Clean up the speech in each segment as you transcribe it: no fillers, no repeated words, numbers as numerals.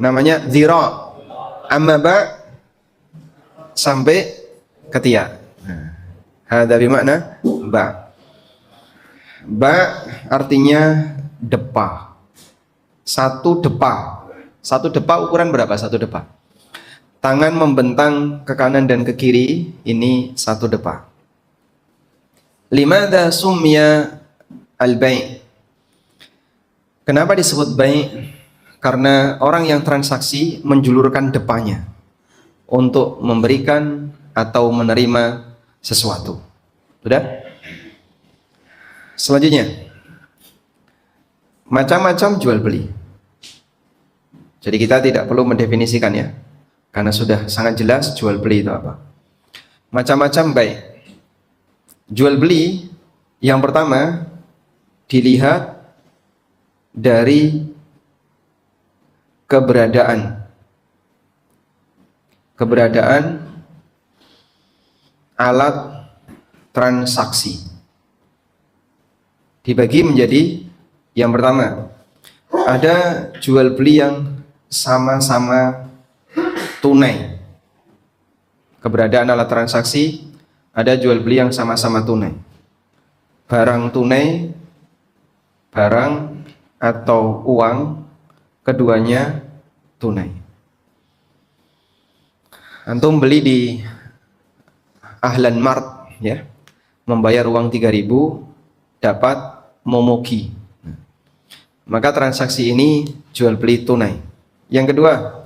namanya dhira. Amma ba sampai ketiak. Hadza bimakna ba. Ba artinya depa. Satu depa. Satu depa ukuran berapa? Satu depa. Tangan membentang ke kanan dan ke kiri, ini satu depa. Limadza sumya al-bai'? Kenapa disebut bai'? Karena orang yang transaksi menjulurkan depannya untuk memberikan atau menerima sesuatu. Sudah? Selanjutnya, macam-macam jual beli. Jadi kita tidak perlu mendefinisikan ya, karena sudah sangat jelas jual beli itu apa. Macam-macam baik. Jual beli yang pertama dilihat dari keberadaan alat transaksi. Dibagi menjadi yang pertama, ada jual beli yang sama-sama tunai. Keberadaan alat transaksi, ada jual beli yang sama-sama tunai. Barang tunai, barang atau uang, keduanya tunai. Antum beli di Ahlan Mart ya, membayar uang 3.000 dapat momogi. Maka transaksi ini jual beli tunai. Yang kedua,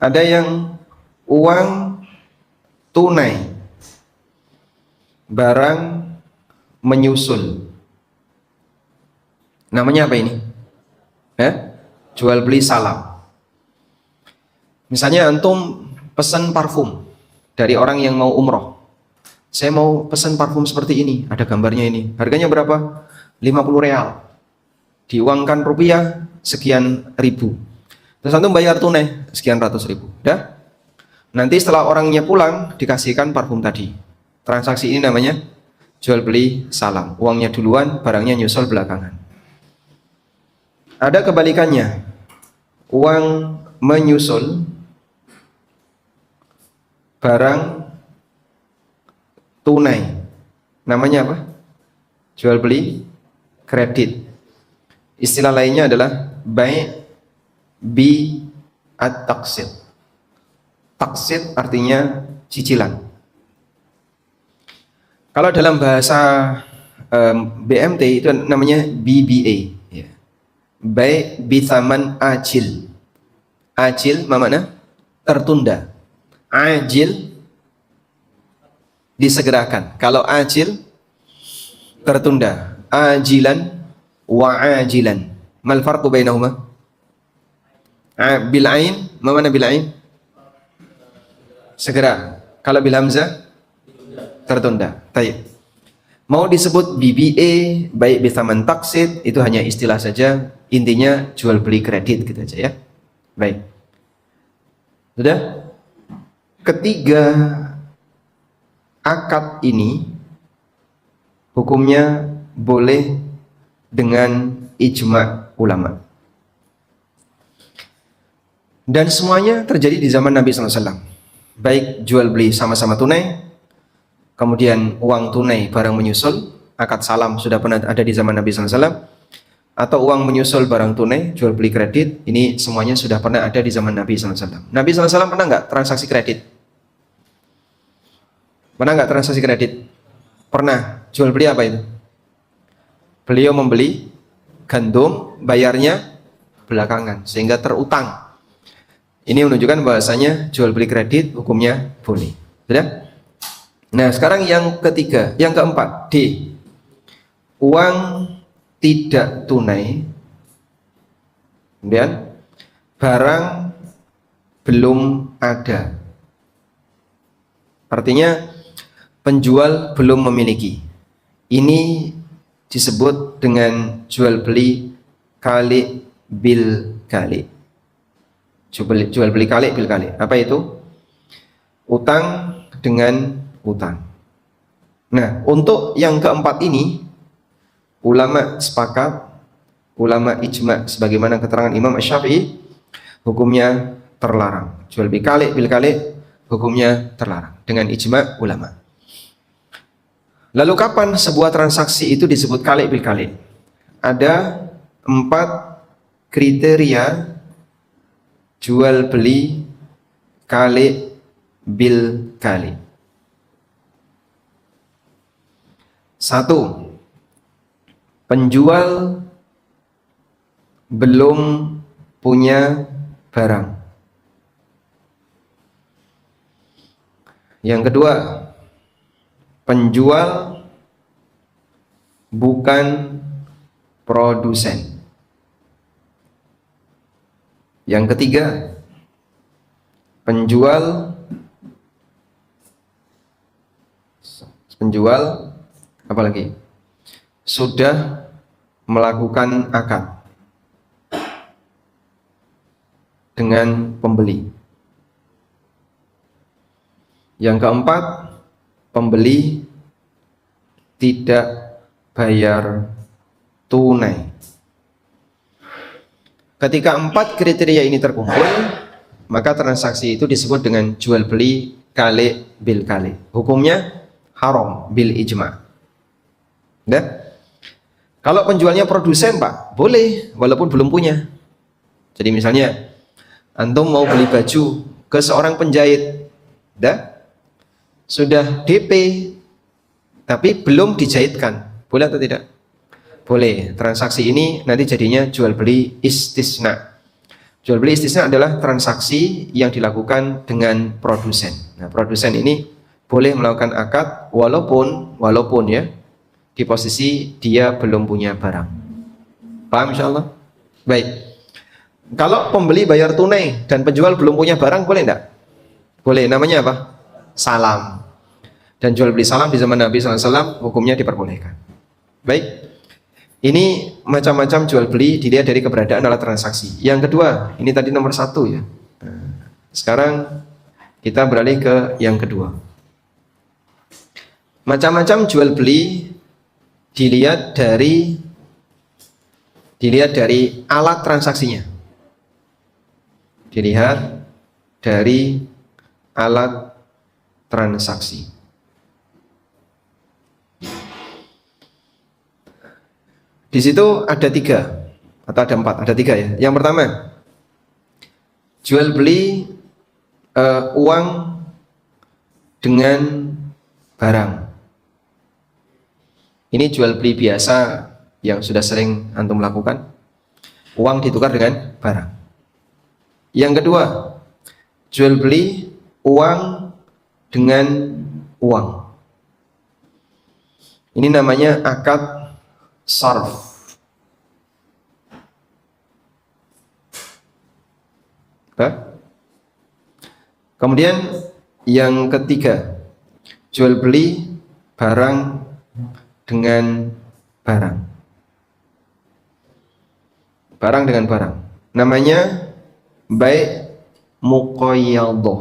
ada yang uang tunai, barang menyusul. Namanya apa ini? Jual beli salam. Misalnya antum pesan parfum dari orang yang mau umroh. Saya mau pesan parfum seperti ini, ada gambarnya ini. Harganya berapa? 50 real. Diuangkan rupiah sekian ribu. Terus antum bayar tunai sekian ratus ribu. Dah? Nanti setelah orangnya pulang dikasihkan parfum tadi. Transaksi ini namanya jual beli salam. Uangnya duluan, barangnya nyusul belakangan. Ada kebalikannya. Uang menyusul, barang tunai. Namanya apa? Jual beli kredit. Istilah lainnya adalah bai' bi at-taqsid. Taqsid artinya cicilan. Kalau dalam bahasa BMT itu namanya BBA. Bai' bi thaman ajil. Ajil mana? Tertunda. Ajil disegerakan. Kalau ajil tertunda. Ajilan wa ajilan. Mal farqu bainahuma? Bil ain, mana bil ain? Segera. Kalau bil hamzah tertunda. Baik. Mau disebut BBA, baik bithaman taksid, itu hanya istilah saja. Intinya jual beli kredit gitu aja ya. Baik. Sudah? Ketiga akad ini hukumnya boleh dengan ijma' ulama. Dan semuanya terjadi di zaman Nabi SAW. Baik jual beli sama-sama tunai, kemudian uang tunai barang menyusul, akad salam sudah pernah ada di zaman Nabi SAW, atau uang menyusul barang tunai, jual beli kredit, ini semuanya sudah pernah ada di zaman Nabi SAW. Nabi SAW pernah nggak transaksi kredit? Pernah nggak transaksi kredit? Pernah. Jual beli apa itu? Beliau membeli gandum, bayarnya belakangan, sehingga terutang. Ini menunjukkan bahwasanya jual beli kredit hukumnya boleh. Sudah? Nah, sekarang yang ketiga, yang keempat, D. Uang tidak tunai, kemudian barang belum ada. Artinya penjual belum memiliki. Ini disebut dengan jual beli kali bil kali. Jual beli kali bil kali. Apa itu? Utang dengan utang. Nah, untuk yang keempat ini ulama sepakat, ulama ijma' sebagaimana keterangan Imam Asy-Syafi'i hukumnya terlarang. Jual beli kali bil kali, hukumnya terlarang dengan ijma ulama. Lalu kapan sebuah transaksi itu disebut kali bil kali? Ada 4 kriteria jual beli kali bil kali. 1. Penjual belum punya barang. Yang kedua, penjual bukan produsen. Yang ketiga, penjual apa lagi? Sudah melakukan akad dengan pembeli. Yang keempat, pembeli tidak bayar tunai. Ketika 4 kriteria ini terkumpul, maka transaksi itu disebut dengan jual beli kali bil kali. Hukumnya haram bil ijma. Nah, kalau penjualnya produsen, Pak, boleh walaupun belum punya. Jadi misalnya antum mau beli baju ke seorang penjahit, sudah DP tapi belum dijahitkan, boleh atau tidak? Boleh. Transaksi ini nanti jadinya jual beli istisna. Jual beli istisna adalah transaksi yang dilakukan dengan produsen. Nah, produsen ini boleh melakukan akad walaupun ya di posisi dia belum punya barang. Paham insyaallah? Baik. Kalau pembeli bayar tunai dan penjual belum punya barang, boleh enggak? Boleh. Namanya apa? Salam. Dan jual beli salam di zaman Nabi SAW hukumnya diperbolehkan. Baik. Ini macam-macam jual beli dilihat dari keberadaan alat transaksi. Yang kedua, ini tadi nomor 1 ya. Nah, sekarang kita beralih ke yang kedua. Macam-macam jual beli dilihat dari alat transaksinya. Dilihat dari alat transaksi. Di situ ada 3 atau ada 4, ada 3 ya. Yang pertama, jual beli uang dengan barang. Ini jual beli biasa yang sudah sering antum lakukan. Uang ditukar dengan barang. Yang kedua, jual beli uang dengan uang. Ini namanya akad sarf. Kemudian yang ketiga, jual beli barang dengan barang. Barang dengan barang. Namanya bai' muqayyadah.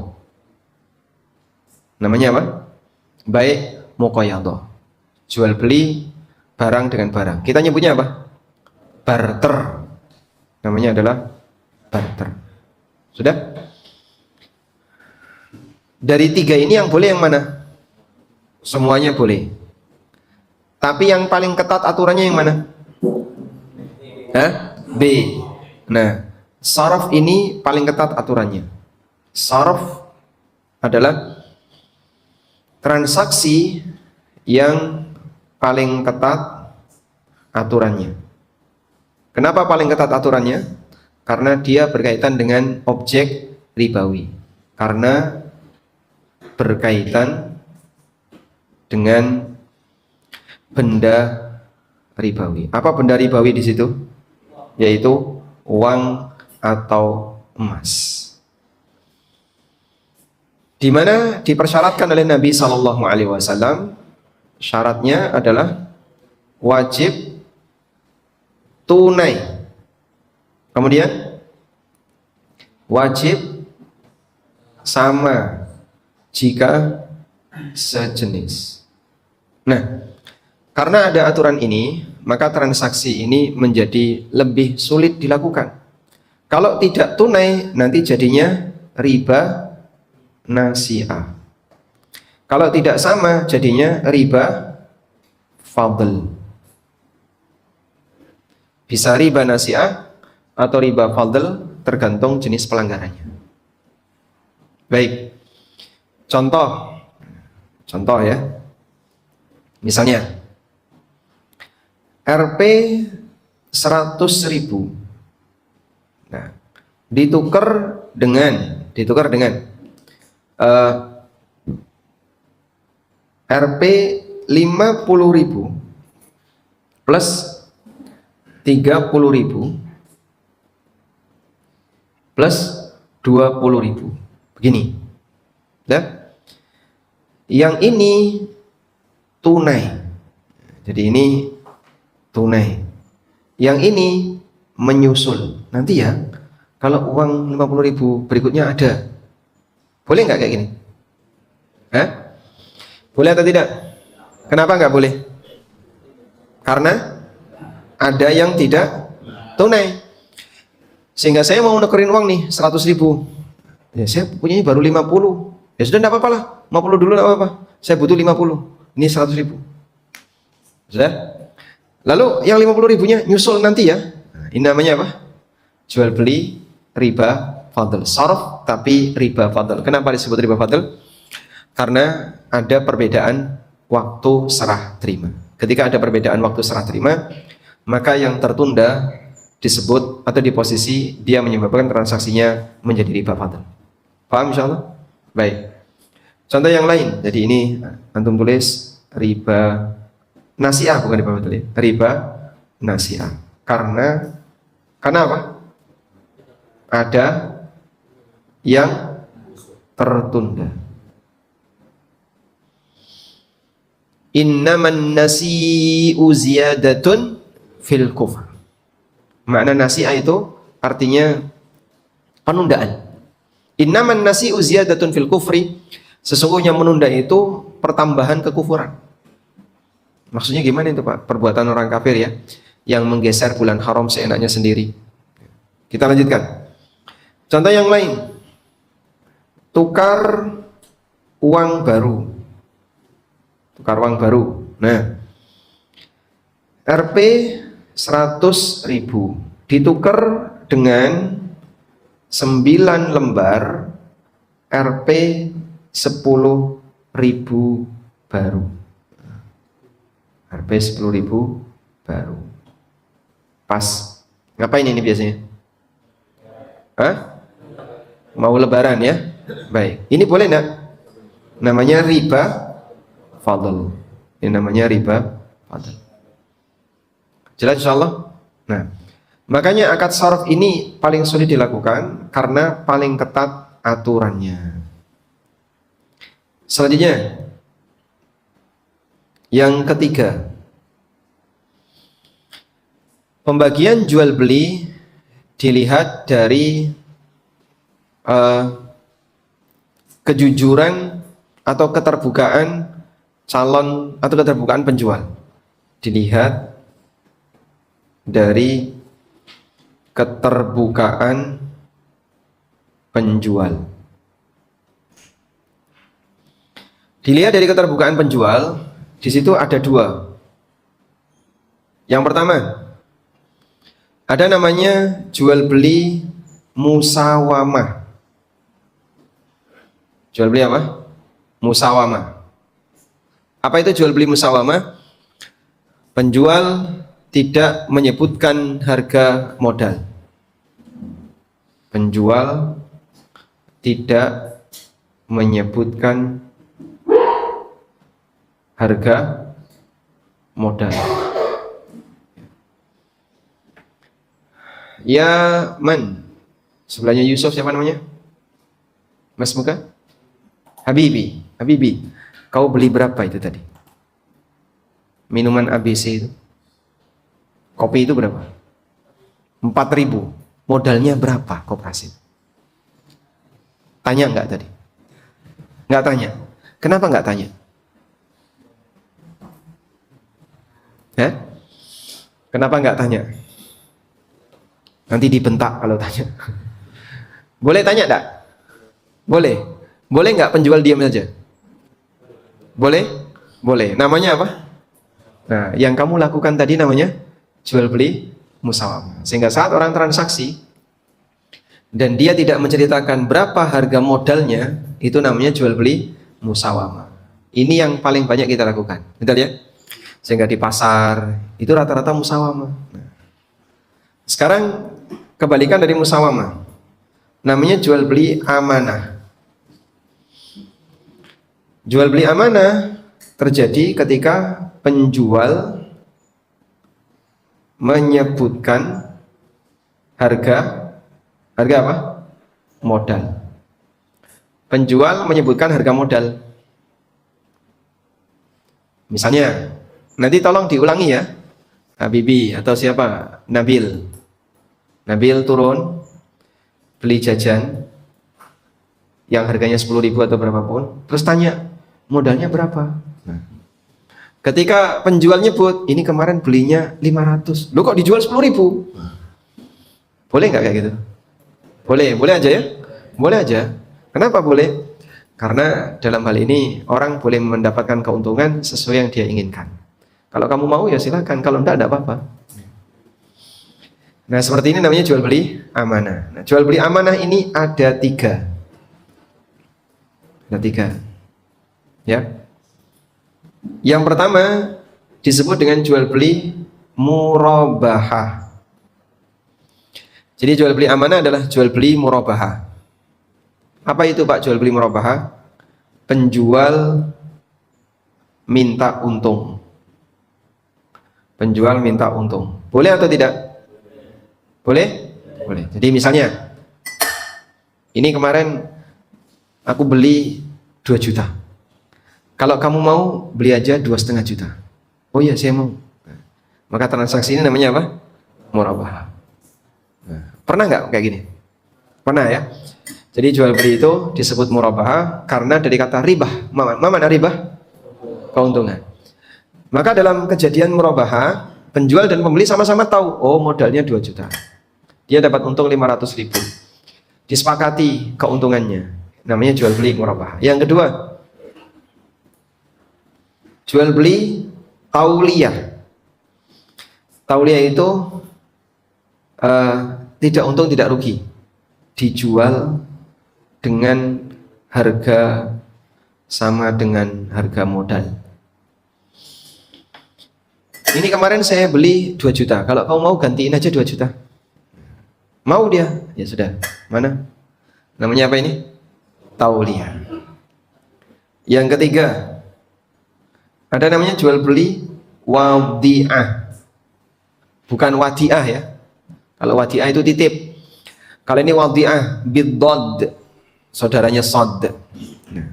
Namanya apa? Bai' muqayyadah. Jual beli barang dengan barang. Kita nyebutnya apa? Barter. Namanya adalah barter. Sudah? Dari 3 ini yang boleh yang mana? Semuanya boleh. Tapi yang paling ketat aturannya yang mana? B. Nah, saraf ini paling ketat aturannya. Saraf adalah transaksi yang paling ketat aturannya. Kenapa paling ketat aturannya? Karena dia berkaitan dengan objek ribawi. Karena berkaitan dengan benda ribawi. Apa benda ribawi di situ? Yaitu uang atau emas. Di mana dipersyaratkan oleh Nabi SAW, syaratnya adalah wajib tunai. Kemudian wajib sama jika sejenis. Nah, karena ada aturan ini, maka transaksi ini menjadi lebih sulit dilakukan. Kalau tidak tunai nanti jadinya riba nasi'ah. Kalau tidak sama jadinya riba fadl. Bisa riba nasi'ah atau riba fadl tergantung jenis pelanggarannya. Baik. Contoh ya. Misalnya Rp 100.000. Nah, ditukar dengan Rp 50.000 plus 30.000 plus 20.000. Begini. Ya. Yang ini tunai. Jadi ini tunai. Yang ini menyusul. Nanti ya, kalau uang 50.000 berikutnya ada. Boleh nggak kayak gini? Boleh atau tidak? Kenapa nggak boleh? Karena ada yang tidak tunai. Sehingga saya mau nukerin uang nih 100.000. Ya, saya punya baru 50. Ya sudah, enggak apa-apa lah. 50 dulu enggak apa-apa. Saya butuh 50. Ini 100.000. Sudah? Lalu yang 50.000-nya nyusul nanti ya. Nah, ini namanya apa? Jual beli riba fadl. Sarf tapi riba fadl. Kenapa disebut riba fadl? Karena ada perbedaan waktu serah terima. Ketika ada perbedaan waktu serah terima, maka yang tertunda disebut atau di posisi dia menyebabkan transaksinya menjadi riba fadl. Paham insyaallah? Baik. Contoh yang lain. Jadi ini antum tulis riba nasi'ah, bukan riba fadl. Riba nasi'ah. Karena apa? Ada yang tertunda. Innaman nasi'u ziyadatun fil kufr. Makna nasi'ah itu artinya penundaan. Innaman nasi'u ziyadatun fil kufri. Sesungguhnya menunda itu pertambahan kekufuran. Maksudnya gimana itu Pak? Perbuatan orang kafir ya, yang menggeser bulan haram seenaknya sendiri. Kita lanjutkan. Contoh yang lain. Tukar uang baru. Nah, Rp 100.000 ditukar dengan 9 lembar Rp 10.000 baru. Rp 10.000 baru. Pas. Ngapain ini biasanya? Mau lebaran ya? Baik. Ini boleh enggak? Namanya riba fadl. Ini namanya riba fadl. Jelas insyaallah? Nah, makanya akad sarf ini paling sulit dilakukan karena paling ketat aturannya. Selanjutnya, yang ketiga, pembagian jual beli dilihat dari kejujuran atau keterbukaan calon atau keterbukaan penjual. Dilihat dari keterbukaan penjual. Dilihat dari keterbukaan penjual, di situ ada dua. Yang pertama, ada namanya jual beli musawamah. Jual beli apa? Musawamah. Apa itu jual beli musawamah? Penjual tidak menyebutkan harga modal. Penjual tidak menyebutkan harga modal. Ya man, sebelahnya Yusuf siapa namanya? Mas Muka? Habibi. Kau beli berapa itu tadi? Minuman ABC itu. Kopi itu berapa? 4.000. Modalnya berapa koperasi? Tanya enggak tadi? Enggak tanya. Kenapa enggak tanya? Kenapa enggak tanya? Nanti dibentak kalau tanya. Boleh tanya enggak? Boleh. Boleh nggak penjual diam saja? Boleh? Boleh. Namanya apa? Nah, yang kamu lakukan tadi namanya jual beli musawamah. Sehingga saat orang transaksi dan dia tidak menceritakan berapa harga modalnya, itu namanya jual beli musawamah. Ini yang paling banyak kita lakukan. Betul ya? Sehingga di pasar itu rata-rata musawamah. Sekarang kebalikan dari musawamah. Namanya jual beli amanah. Jual beli amanah terjadi ketika penjual menyebutkan harga apa? Modal. Penjual menyebutkan harga modal. Misalnya, nanti tolong diulangi ya, Habibi atau siapa? Nabil. Nabil turun beli jajan yang harganya 10.000 atau berapapun, terus tanya modalnya berapa. Nah, ketika penjual nyebut ini kemarin belinya 500, lo kok dijual 10.000? Boleh nggak kayak gitu? Boleh aja ya, boleh aja. Kenapa boleh? Karena dalam hal ini orang boleh mendapatkan keuntungan sesuai yang dia inginkan. Kalau kamu mau ya silakan, kalau enggak apa-apa. Nah, seperti ini namanya jual beli amanah. Nah, jual beli amanah ini ada tiga. Ada tiga. Ya. Yang pertama disebut dengan jual beli murabahah. Jadi jual beli amanah adalah jual beli murabahah. Apa itu Pak jual beli murabahah? Penjual minta untung. Penjual minta untung. Boleh atau tidak? Boleh? Boleh. Jadi misalnya, ini kemarin aku beli 2 juta. Kalau kamu mau beli aja 2,5 juta. Oh iya saya mau. Maka transaksi ini namanya apa? Murabahah. Nah, pernah nggak kayak gini? Pernah ya? Jadi jual beli itu disebut murabahah karena dari kata ribah. Mana ribah? Keuntungan. Maka dalam kejadian murabahah, penjual dan pembeli sama-sama tahu, oh modalnya 2 juta. Dia dapat untung 500.000. Disepakati keuntungannya. Namanya jual beli murabahah. Yang kedua, jual beli tauliyah. Tauliyah itu tidak untung tidak rugi. Dijual dengan harga sama dengan harga modal. Ini kemarin saya beli 2 juta. Kalau kamu mau gantiin aja 2 juta. Mau dia? Ya sudah. Mana? Namanya apa ini? Tauliyah. Yang ketiga, ada namanya jual beli wadi'ah. Bukan wadi'ah ya. Kalau wadi'ah itu titip. Kalau ini wadi'ah bid-dad. Saudaranya sod. Nah,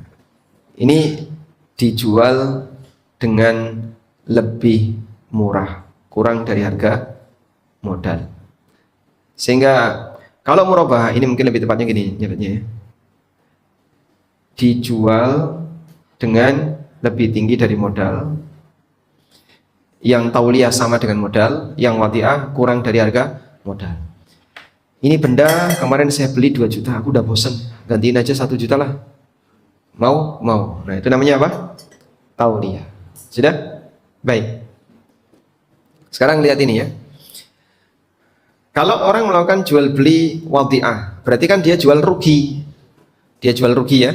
ini dijual dengan lebih murah, kurang dari harga modal. Sehingga kalau murabahah ini mungkin lebih tepatnya gini nyebutnya ya. Dijual dengan lebih tinggi dari modal. Yang tauliyah sama dengan modal, yang wadi'ah kurang dari harga modal. Ini benda kemarin saya beli 2 juta, aku udah bosen, gantiin aja 1 juta lah. Mau? Mau. Nah, itu namanya apa? Tauliyah. Sudah? Baik. Sekarang lihat ini ya. Kalau orang melakukan jual beli wadi'ah, berarti kan dia jual rugi. Dia jual rugi ya.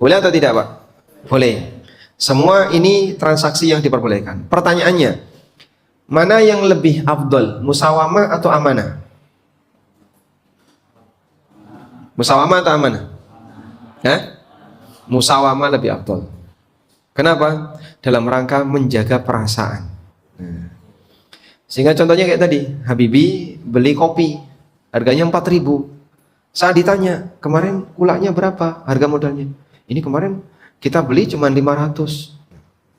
Boleh atau tidak Pak? Boleh. Semua ini transaksi yang diperbolehkan. Pertanyaannya, mana yang lebih afdol, musawamah atau amanah? Musawamah atau amanah? Musawamah lebih afdol. Kenapa? Dalam rangka menjaga perasaan. Sehingga contohnya kayak tadi, Habibi beli kopi, harganya 4.000. Saat ditanya, kemarin kulaknya berapa harga modalnya? Ini kemarin kita beli cuma 500.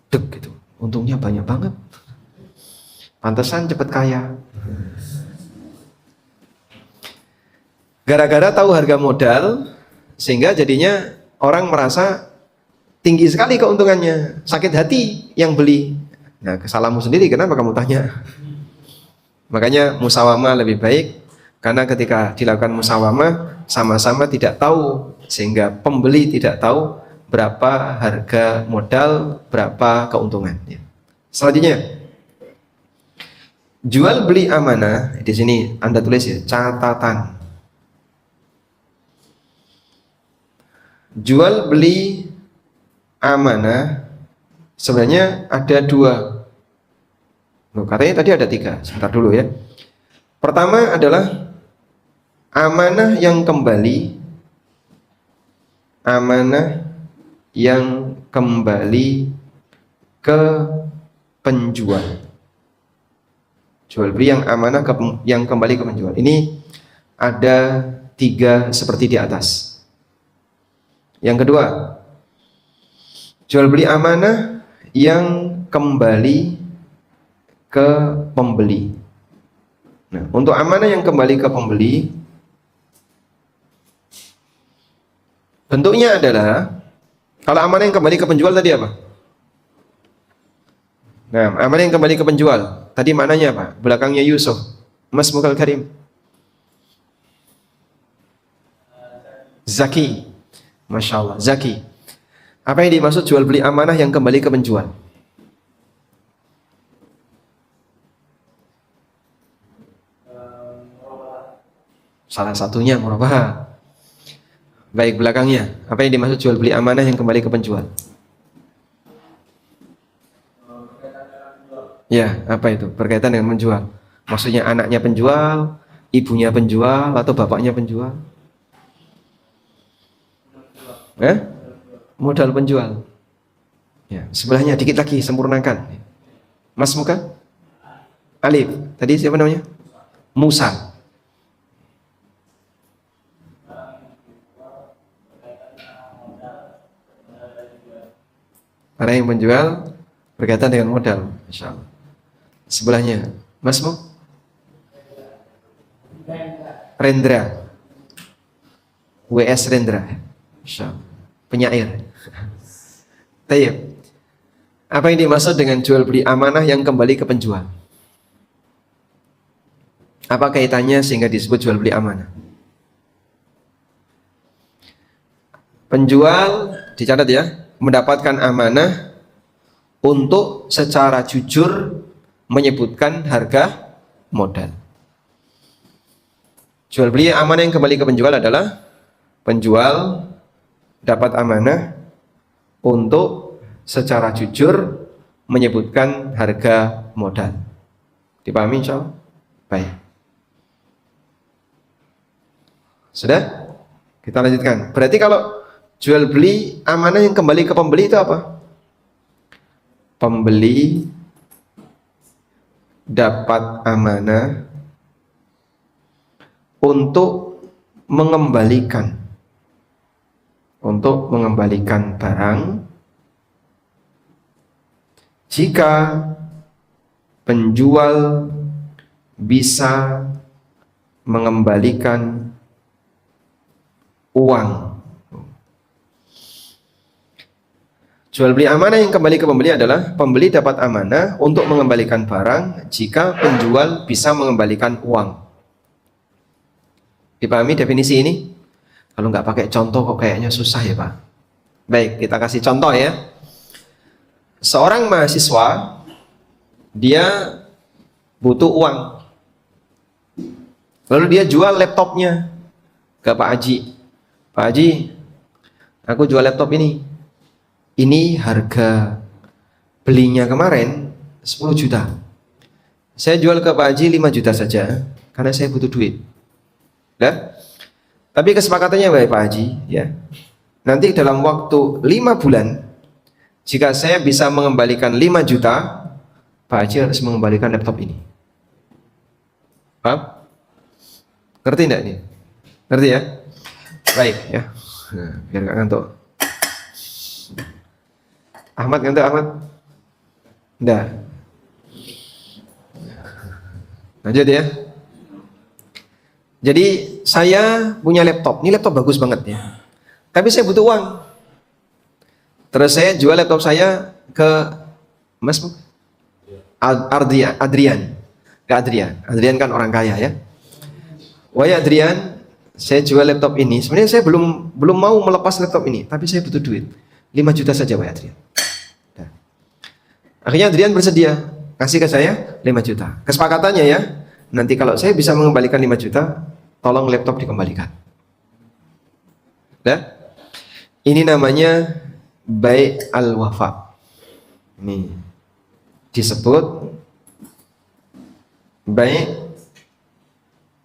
Dek gitu, untungnya banyak banget. Pantesan cepet kaya. Gara-gara tahu harga modal, sehingga jadinya orang merasa tinggi sekali keuntungannya. Sakit hati yang beli. Nah, kesalahanmu sendiri, kenapa kamu tanya? Makanya musawamah lebih baik Karena ketika dilakukan musawamah, sama-sama tidak tahu, sehingga pembeli tidak tahu berapa harga modal, berapa keuntungan. Selanjutnya, jual beli amanah. Di sini Anda tulis ya, catatan. Jual beli amanah sebenarnya ada dua. Loh, katanya tadi ada tiga. Sebentar dulu ya. Pertama adalah amanah yang kembali. Amanah yang kembali ke penjual. Jual beli yang amanah yang kembali ke penjual. Ini ada tiga seperti di atas. Yang kedua, jual beli amanah yang kembali ke pembeli. Nah, untuk amanah yang kembali ke pembeli, bentuknya adalah, kalau amanah yang kembali ke penjual tadi apa? Nah, amanah yang kembali ke penjual, tadi maknanya apa? Belakangnya Yusuf, Mas Mukal Karim. Zaki. Masya Allah, Zaki. Apa yang dimaksud jual beli amanah yang kembali ke penjual? Salah satunya murabah. Baik, belakangnya. Apa yang dimaksud jual beli amanah yang kembali ke penjual? Ya, apa itu? Berkaitan dengan menjual. Maksudnya anaknya penjual, ibunya penjual, atau bapaknya penjual? Modal penjual. Ya, sebelahnya dikit lagi, sempurnakan. Mas Muka? Alif. Tadi siapa namanya? Musa. Para yang penjual berkaitan dengan modal, insya Allah. Sebelahnya, Mas Mu? Rendra. WS Rendra. Insya Allah. Penyair. Tayyib. Apa yang dimaksud dengan jual beli amanah yang kembali ke penjual? Apa kaitannya sehingga disebut jual beli amanah? Penjual, dicatat ya, mendapatkan amanah untuk secara jujur menyebutkan harga modal. Jual beli amanah yang kembali ke penjual adalah penjual dapat amanah untuk secara jujur menyebutkan harga modal. Dipahami insyaallah? Baik. Sudah? Kita lanjutkan. Berarti kalau jual beli amanah yang kembali ke pembeli itu apa? Pembeli dapat amanah untuk mengembalikan barang jika penjual bisa mengembalikan uang. Jual beli amanah yang kembali ke pembeli adalah pembeli dapat amanah untuk mengembalikan barang jika penjual bisa mengembalikan uang. Dipahami definisi ini? Kalau nggak pakai contoh kok kayaknya susah ya Pak. Baik, kita kasih contoh ya. Seorang mahasiswa, dia butuh uang. Lalu dia jual laptopnya ke Pak Haji. Pak Haji, aku jual laptop ini. Ini harga belinya kemarin 10 juta. Saya jual ke Pak Haji 5 juta saja karena saya butuh duit. Nah, tapi kesepakatannya baik Pak Haji ya. Nanti dalam waktu 5 bulan jika saya bisa mengembalikan 5 juta, Pak Haji harus mengembalikan laptop ini. Paham? Ngerti enggak ini? Ngerti ya? Baik ya. Nah, biar gak ngantuk. Ahmad ngantuk Ahmad? Enggak. Lanjut ya. Jadi saya punya laptop. Ini laptop bagus banget ya. Tapi saya butuh uang. Terus saya jual laptop saya ke Mas Adrian. Ke Adrian. Adrian kan orang kaya ya. Wahai Adrian, saya jual laptop ini. Sebenarnya saya belum mau melepas laptop ini, tapi saya butuh duit. 5 juta saja, wahai Adrian. Nah. Akhirnya Adrian bersedia kasih ke saya 5 juta. Kesepakatannya ya, nanti kalau saya bisa mengembalikan 5 juta, tolong laptop dikembalikan. Nah, ini namanya bai' al-wafa. Ini disebut bai'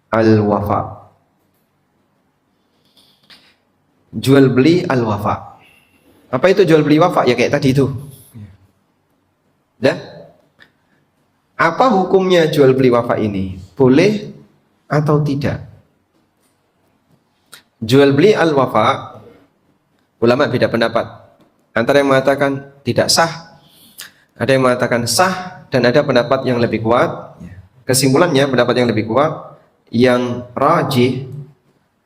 al-wafa. Jual beli al-wafa. Apa itu jual beli wafa? Ya kayak tadi itu. Dah? Apa hukumnya jual beli wafa ini? Boleh atau tidak? Jual beli al-wafa, ulama beda pendapat. Antara yang mengatakan tidak sah, ada yang mengatakan sah, dan ada pendapat yang lebih kuat. Kesimpulannya pendapat yang lebih kuat, yang rajih,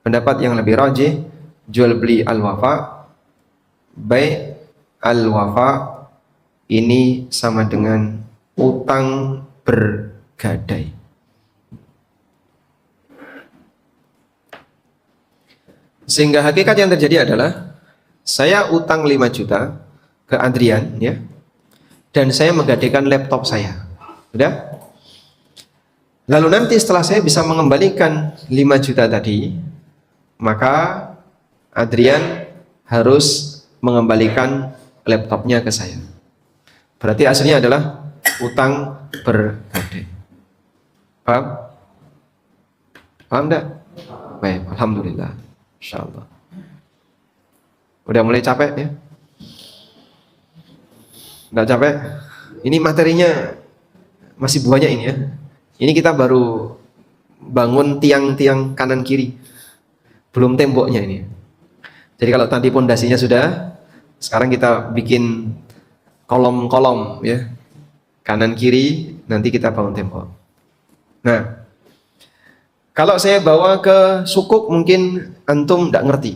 pendapat yang lebih rajih, jual beli al-wafa, bai' al-wafa ini sama dengan utang bergadai. Sehingga hakikat yang terjadi adalah saya utang 5 juta ke Adrian ya, dan saya menggadaikan laptop saya. Sudah? Lalu nanti setelah saya bisa mengembalikan 5 juta tadi, maka Adrian harus mengembalikan laptopnya ke saya. Berarti aslinya adalah utang bergadai. Paham? Paham enggak? Baik, alhamdulillah. Insyaallah. Udah mulai capek ya? Enggak capek? Ini materinya masih banyak ini ya. Ini kita baru bangun tiang-tiang kanan kiri. Belum temboknya ini. Jadi kalau tadi pondasinya sudah, sekarang kita bikin kolom-kolom ya, kanan kiri, nanti kita bangun tembok. Nah, kalau saya bawa ke sukuk mungkin antum tidak ngerti,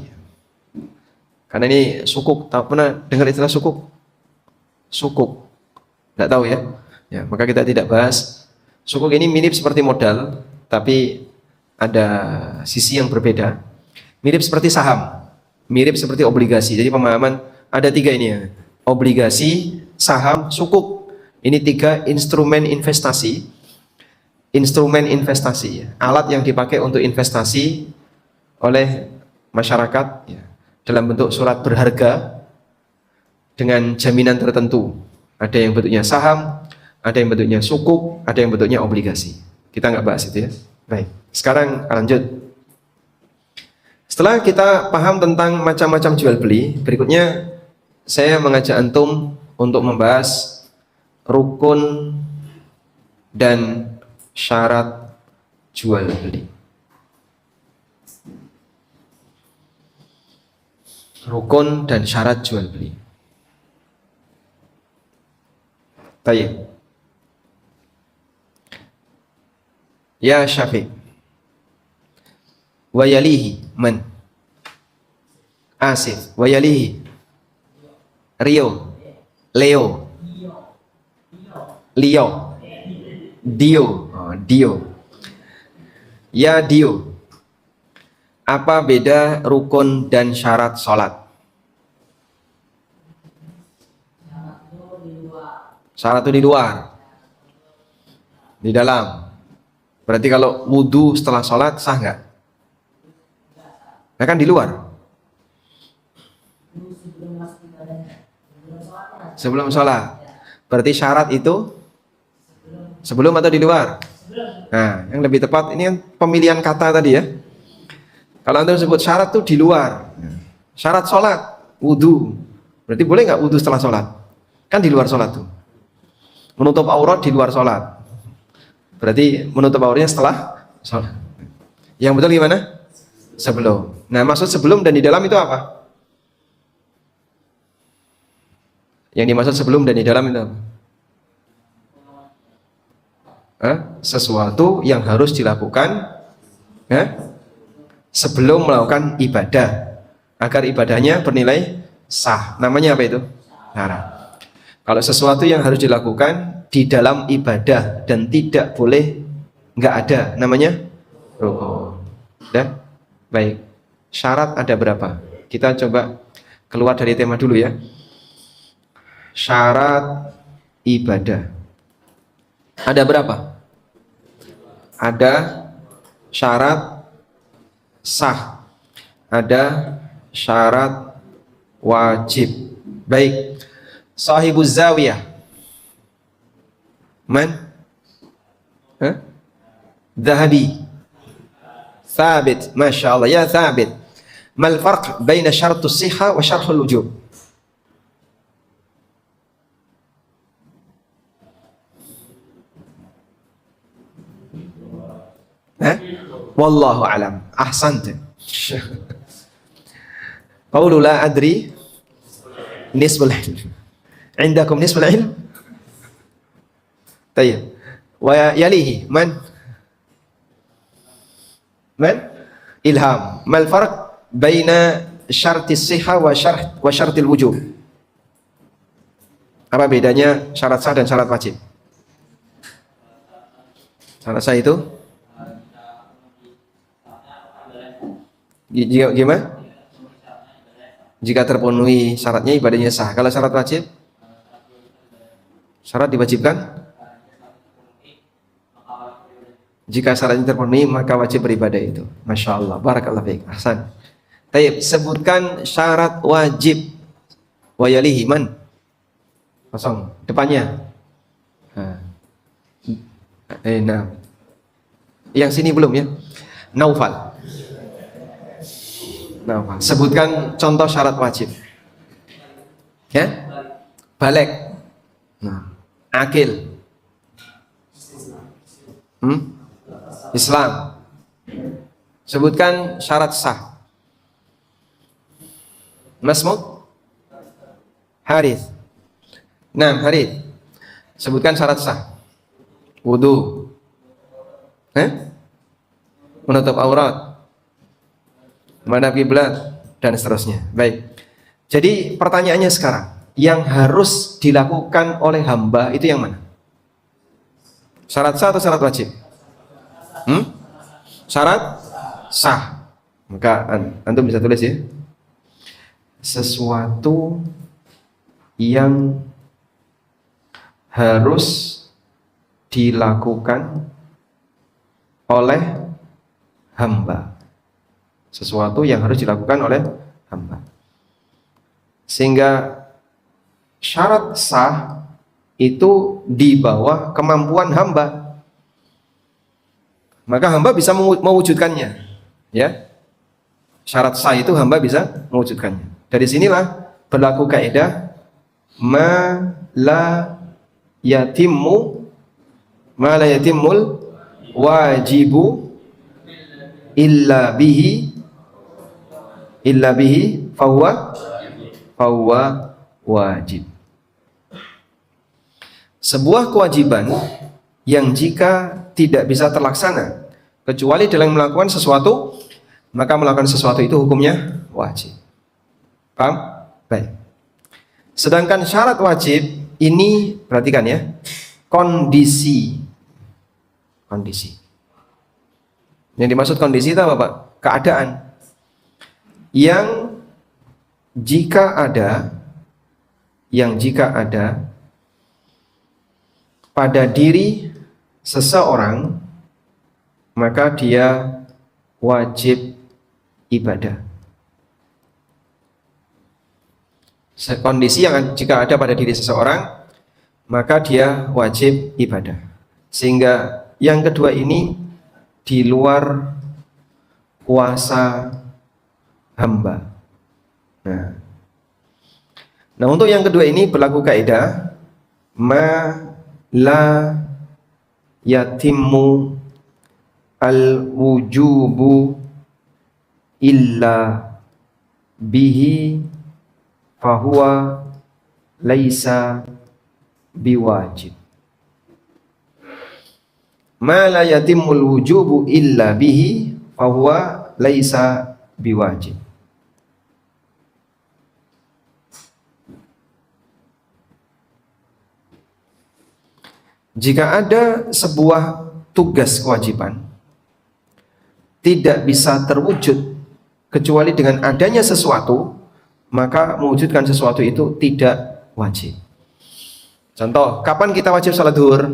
karena ini sukuk. Tak pernah dengar istilah sukuk? Sukuk, tidak tahu ya. Ya, maka kita tidak bahas. Sukuk ini mirip seperti modal, tapi ada sisi yang berbeda. Mirip seperti saham, mirip seperti obligasi. Jadi pemahaman ada 3 ini ya. Obligasi, saham, sukuk. Ini 3 instrumen investasi. Instrumen investasi, alat yang dipakai untuk investasi oleh masyarakat ya, dalam bentuk surat berharga dengan jaminan tertentu. Ada yang bentuknya saham, ada yang bentuknya sukuk, ada yang bentuknya obligasi. Kita nggak bahas itu ya. Baik, sekarang lanjut. Setelah kita paham tentang macam-macam jual beli, berikutnya saya mengajak antum untuk membahas rukun dan syarat jual beli. Rukun dan syarat jual beli. Baik. Ya Syafiq. Wa yalihi man? Asif. Wa yalihi Rio, Leo, Leo, Dio, oh, Dio. Ya Dio, apa beda rukun dan syarat sholat? Syarat itu di luar, di dalam. Berarti kalau wudhu setelah sholat sah nggak? Nah kan di luar. Sebelum sholat. Berarti syarat itu sebelum atau di luar? Nah, yang lebih tepat ini kan pemilihan kata tadi ya. Kalau anda sebut syarat itu di luar. Syarat sholat, wudhu. Berarti boleh nggak wudhu setelah sholat? Kan di luar sholat tuh. Menutup aurat di luar sholat. Berarti menutup auratnya setelah sholat. Yang betul gimana? Sebelum. Nah, maksud sebelum dan di dalam itu apa? Yang dimaksud sebelum dan di dalam itu apa? Sesuatu yang harus dilakukan sebelum melakukan ibadah agar ibadahnya bernilai sah. Namanya apa itu? Syarat. Kalau sesuatu yang harus dilakukan di dalam ibadah dan tidak boleh nggak ada, namanya rukun. Sudah? Baik. Syarat ada berapa? Kita coba keluar dari tema dulu ya. Syarat ibadah. Ada berapa? Ada syarat sah. Ada syarat wajib. Baik. Sahibuz zawiyah. Man? Dhahabi. Thabit. Masya Allah. Ya Thabit. Mal farq baina syaratus sihha wa syarhul wujub? Wallahu alam. Ahsanta. Qawlu la adri nisbul ilm. Indakum nisbul ilm? Tayyib. Wa yalihi man? Man? Ilham. Mal farq baina syartis sihha wa syartil wujub? Apa bedanya syarat sah dan syarat wajib? Syarat sah itu gimana? Jika terpenuhi syaratnya ibadahnya sah. Kalau syarat wajib? Syarat diwajibkan? Jika syaratnya terpenuhi maka wajib beribadah itu. Masya Allah. Barakallahu fiik. Ahsan. Tayyib, sebutkan syarat wajib. Wa yalihi man? Kosong. Depannya. Nah. Yang sini belum ya? Naufal. Naufal. Sebutkan contoh syarat wajib. Ya? Balik. Nah. Akil. Islam. Sebutkan syarat sah. Masmud? Harith. Nah, Harith. Sebutkan syarat sah. Wudu. Menutup aurat. Menghadap kiblat dan seterusnya. Baik. Jadi pertanyaannya sekarang, yang harus dilakukan oleh hamba itu yang mana? Syarat sah atau syarat wajib? Syarat sah. Maka antum bisa tulis ya. Sesuatu yang harus dilakukan oleh hamba. Sesuatu yang harus dilakukan oleh hamba. Sehingga syarat sah itu di bawah kemampuan hamba. Maka hamba bisa mewujudkannya. Ya. Syarat sah itu hamba bisa mewujudkannya. Dari sinilah berlaku kaidah ma la yatimmul wajibu illa bihi fahuwa wajib. Sebuah kewajiban yang jika tidak bisa terlaksana kecuali dalam melakukan sesuatu, maka melakukan sesuatu itu hukumnya wajib. Paham? Baik. Sedangkan syarat wajib ini, perhatikan ya, kondisi. Yang dimaksud kondisi itu apa, Pak? Keadaan yang jika ada pada diri seseorang, maka dia wajib ibadah. Kondisi yang jika ada pada diri seseorang, maka dia wajib ibadah. Sehingga yang kedua ini di luar kuasa hamba. Nah, untuk yang kedua ini berlaku kaidah ma la yatimmu al-wujubu illa bihi fahuwa laisa biwajib. Ma la yatimmul wujubu illa bihi fahuwa laisa biwajib. Jika ada sebuah tugas kewajiban tidak bisa terwujud kecuali dengan adanya sesuatu, maka mewujudkan sesuatu itu tidak wajib. Contoh, kapan kita wajib sholat duhur?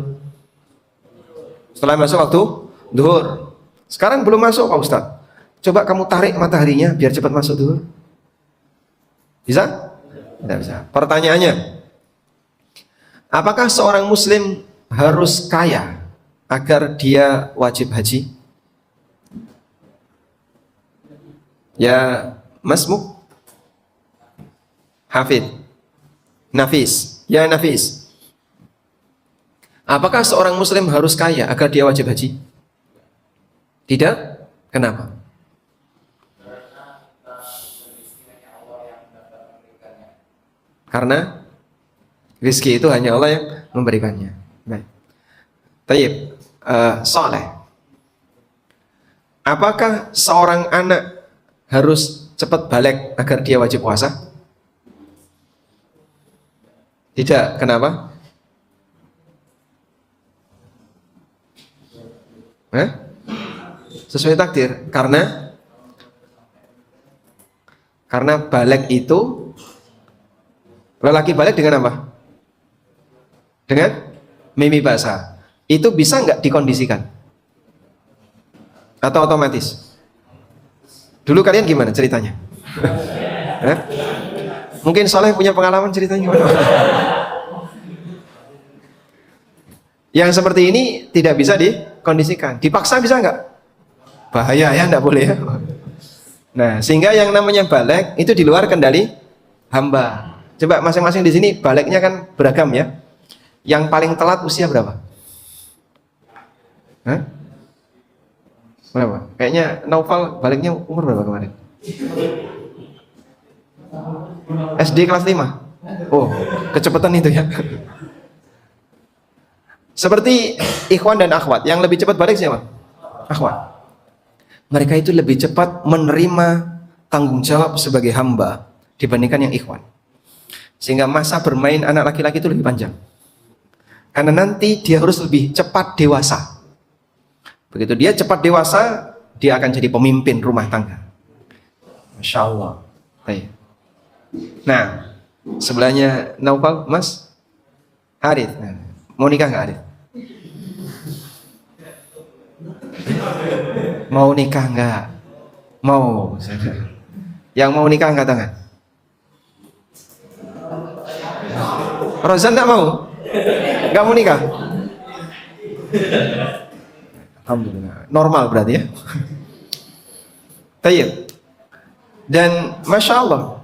Setelah masuk waktu duhur. Sekarang belum masuk Pak Ustadz. Coba kamu tarik mataharinya biar cepat masuk duhur. Bisa? Tidak bisa. Pertanyaannya, apakah seorang muslim harus kaya agar dia wajib haji? Ya, Mas Muk, Hafid, Nafis, ya Nafis. Apakah seorang muslim harus kaya agar dia wajib haji? Tidak? Kenapa? Karena rezeki itu hanya Allah yang memberikannya. Baik. Tayyib, Saleh. Apakah seorang anak harus cepat balik agar dia wajib puasa? Tidak. Kenapa? Sesuai takdir. Karena balik itu, lelaki balik dengan apa? Dengan mimpi basah. Itu bisa nggak dikondisikan? Atau otomatis? Dulu kalian gimana ceritanya? Mungkin Soleh punya pengalaman ceritanya gimana? Yang seperti ini tidak bisa dikondisikan. Dipaksa bisa nggak? Bahaya ya, nggak boleh ya. Nah, sehingga yang namanya balik itu di luar kendali hamba. Coba masing-masing di sini baliknya kan beragam ya. Yang paling telat usia berapa? Berapa? Kayaknya Naufal baliknya umur berapa kemarin? SD kelas 5. Oh, kecepatan itu ya. Seperti ikhwan dan akhwat, yang lebih cepat balik siapa? Akhwat. Mereka itu lebih cepat menerima tanggung jawab sebagai hamba dibandingkan yang ikhwan. Sehingga masa bermain anak laki-laki itu lebih panjang. Karena nanti dia harus lebih cepat dewasa. Begitu dia cepat dewasa, dia akan jadi pemimpin rumah tangga. Masya Allah. Baik. Nah, sebelahnya Naufal, Mas Harith. Nah, mau nikah nggak Harith? Mau nikah nggak? Mau. Yang mau nikah angkat tangan. Rozan nggak mau? Nggak mau nikah? Alhamdulillah. Normal berarti ya. Tayyib. Dan Masya Allah,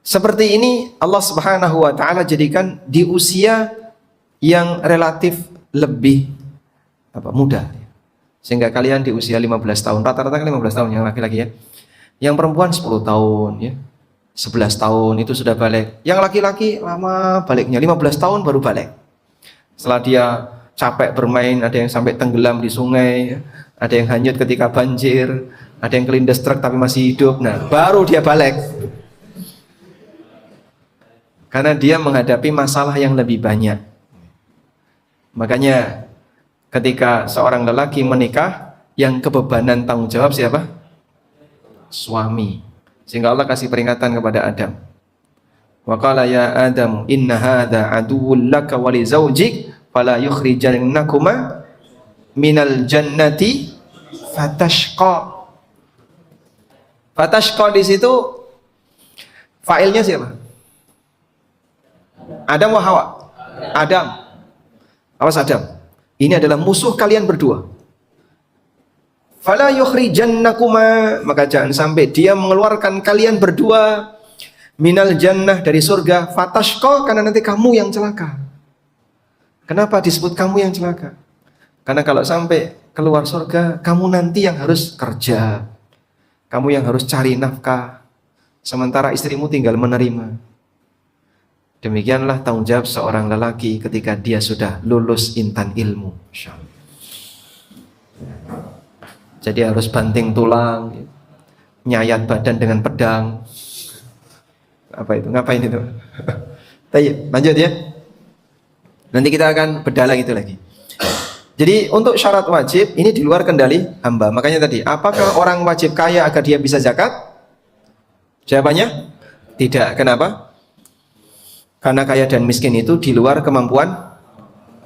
seperti ini Allah Subhanahu wa Ta'ala jadikan di usia yang relatif lebih muda. Sehingga kalian di usia 15 tahun, rata-rata 15 tahun yang laki-laki ya. Yang perempuan 10 tahun ya. 11 tahun itu sudah balik. Yang laki-laki lama baliknya, 15 tahun baru balik. Setelah dia capek bermain, ada yang sampai tenggelam di sungai, ada yang hanyut ketika banjir, ada yang kelindes truk tapi masih hidup. Nah, baru dia balik. Karena dia menghadapi masalah yang lebih banyak. Makanya ketika seorang lelaki menikah, yang kebebanan tanggung jawab siapa? Suami. Sehingga Allah kasih peringatan kepada Adam. Wa qala ya Adam inna hadza aduwwun laka wa li zawjik fala yukhrijannakuma minal jannati fatashqa. Fatashqa di situ failnya siapa? Adam wa Hawa? Adam. Awas Adam. Ini adalah musuh kalian berdua. Fala yukhrijannakuma, maka jangan sampai dia mengeluarkan kalian berdua minal jannah, dari surga, fatashqa, karena nanti kamu yang celaka. Kenapa disebut kamu yang celaka? Karena kalau sampai keluar surga, kamu nanti yang harus kerja, kamu yang harus cari nafkah, sementara istrimu tinggal menerima. Demikianlah tanggung jawab seorang lelaki ketika dia sudah lulus intan ilmu. Jadi harus banting tulang, nyayat badan dengan pedang. Apa itu? Ngapain itu? Lanjut ya. Nanti kita akan bedah lagi itu lagi. Jadi untuk syarat wajib ini di luar kendali hamba. Makanya tadi, apakah orang wajib kaya agar dia bisa zakat? Jawabannya tidak. Kenapa? Karena kaya dan miskin itu di luar kemampuan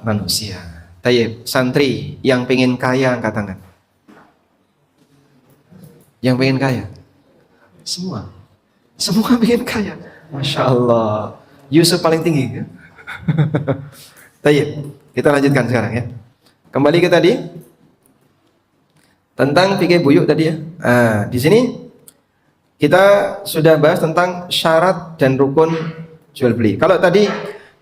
manusia. Tayyib, santri yang pengen kaya angkat tangan. Yang pengen kaya? Semua pengen kaya. Masya Allah. Yusuf paling tinggi. Tayyib, kita lanjutkan sekarang ya. Kembali ke tadi tentang fikih buyuk tadi ya. Di sini kita sudah bahas tentang syarat dan rukun jual beli. Kalau tadi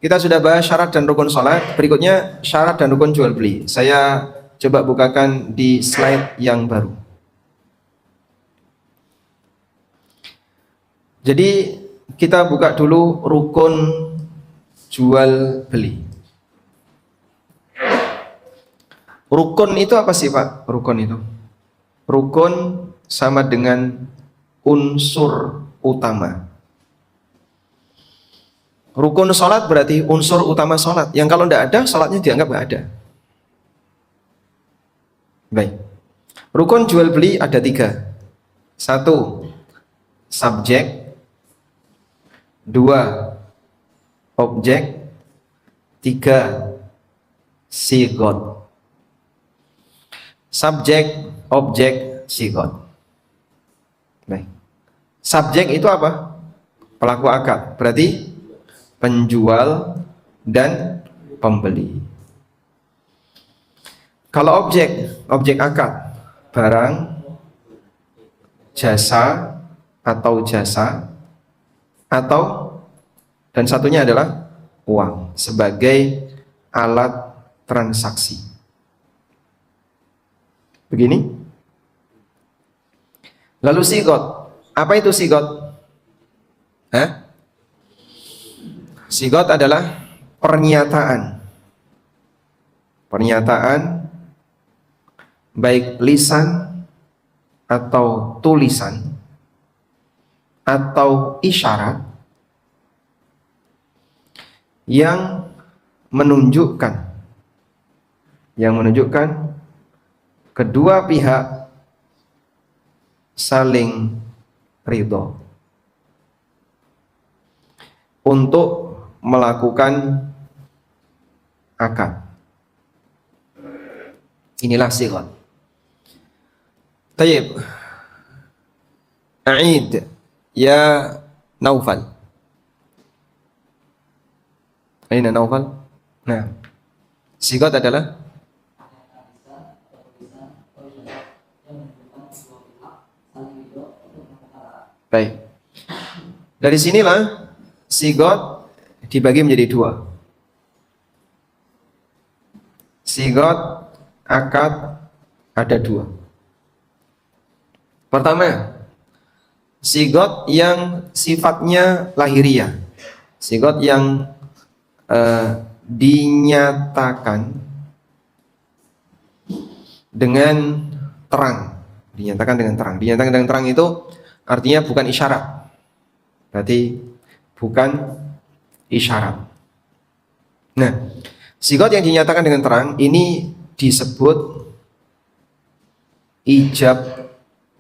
kita sudah bahas syarat dan rukun sholat, berikutnya syarat dan rukun jual beli. Saya coba bukakan di slide yang baru. Jadi kita buka dulu rukun jual beli. Rukun itu apa sih Pak? Rukun itu rukun sama dengan unsur utama. Rukun sholat berarti unsur utama sholat. Yang kalau tidak ada, sholatnya dianggap nggak ada. Baik. Rukun jual beli ada 3. 1, subjek. 2, objek. 3, sigot. Subjek, objek, sigot. Baik. Subjek itu apa? Pelaku akad. Berarti penjual dan pembeli. Kalau objek akad, barang, jasa, atau dan satunya adalah uang sebagai alat transaksi. Begini. Lalu sigot. Apa itu sigot? Sigot adalah pernyataan. Pernyataan baik lisan atau tulisan atau isyarat yang menunjukkan kedua pihak saling ridho untuk melakukan akad. Inilah sigat. Tayyib. A'id ya Naufal. Aina Naufal? Nah, sigat adalah baik. Dari sinilah sigot dibagi menjadi 2. Sigot akad ada 2. Pertama, sigot yang sifatnya lahiriah. Sigot yang dinyatakan dengan terang. Dinyatakan dengan terang itu artinya bukan isyarat. Berarti bukan isyarat. Nah, sigot yang dinyatakan dengan terang ini disebut ijab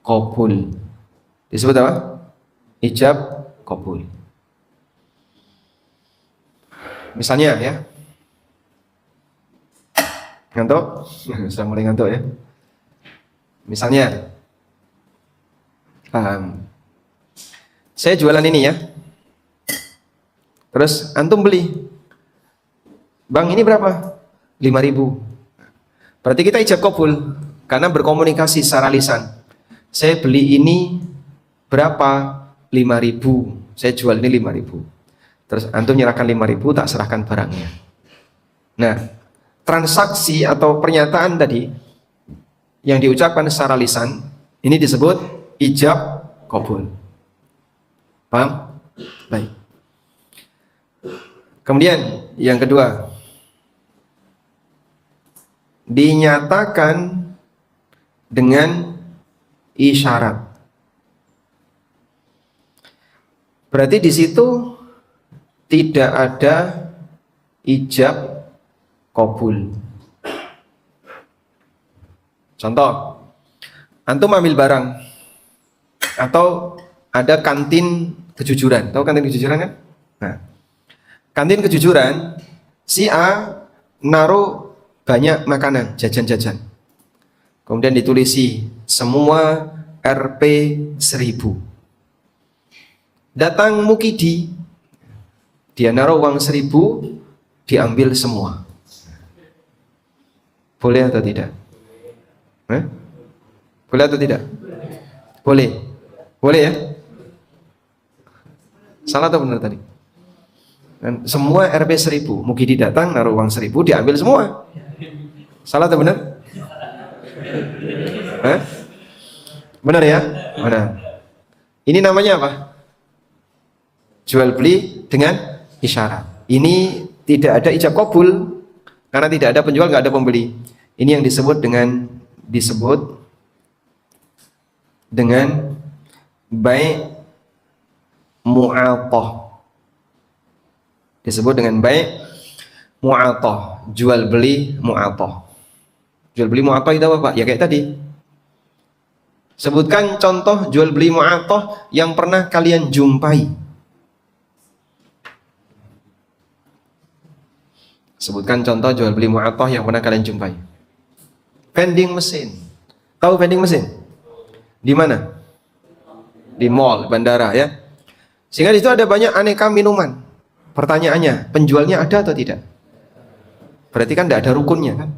qabul. Disebut apa? Ijab qabul. Misalnya ya. Ngantuk? Sudah mulai ngantuk ya. Misalnya saya jualan ini ya. Terus antum beli. Bang, ini berapa? 5.000. Berarti kita ijab qabul karena berkomunikasi secara lisan. Saya beli ini berapa? 5.000. Saya jual ini 5.000. Terus antum menyerahkan 5.000, tak serahkan barangnya. Nah, transaksi atau pernyataan tadi yang diucapkan secara lisan ini disebut ijab qabul. Paham? Baik. Kemudian yang kedua, dinyatakan dengan isyarat. Berarti di situ tidak ada ijab qabul. Contoh, antum ambil barang atau ada kantin kejujuran. Tahu kantin kejujuran kan? Nah, kantin kejujuran, si A naruh banyak makanan, jajan-jajan. Kemudian ditulisi semua Rp 1000. Datang Mukidi, dia naruh uang 1000, diambil semua. Boleh atau tidak? Boleh atau tidak? Boleh. Boleh ya? Salah atau benar tadi? Dan semua Rp 1000, Mukidi datang naruh uang 1000, diambil semua. Salah atau benar? Benar ya? Benar. Ini namanya apa? Jual beli dengan isyarat. Ini tidak ada ijab qabul karena tidak ada penjual, nggak ada pembeli. Ini yang disebut dengan bai' mu'athah. Disebut dengan bai' mu'athah, jual beli mu'athah. Jual beli mu'athah itu apa, Pak? Ya kayak tadi. Sebutkan contoh jual beli mu'athah yang pernah kalian jumpai. Sebutkan contoh jual beli mu'athah yang pernah kalian jumpai. Vending mesin. Tahu vending mesin? Di mana? Di mall, bandara ya. Sehingga di situ ada banyak aneka minuman. Pertanyaannya, penjualnya ada atau tidak? Berarti kan tidak ada rukunnya kan?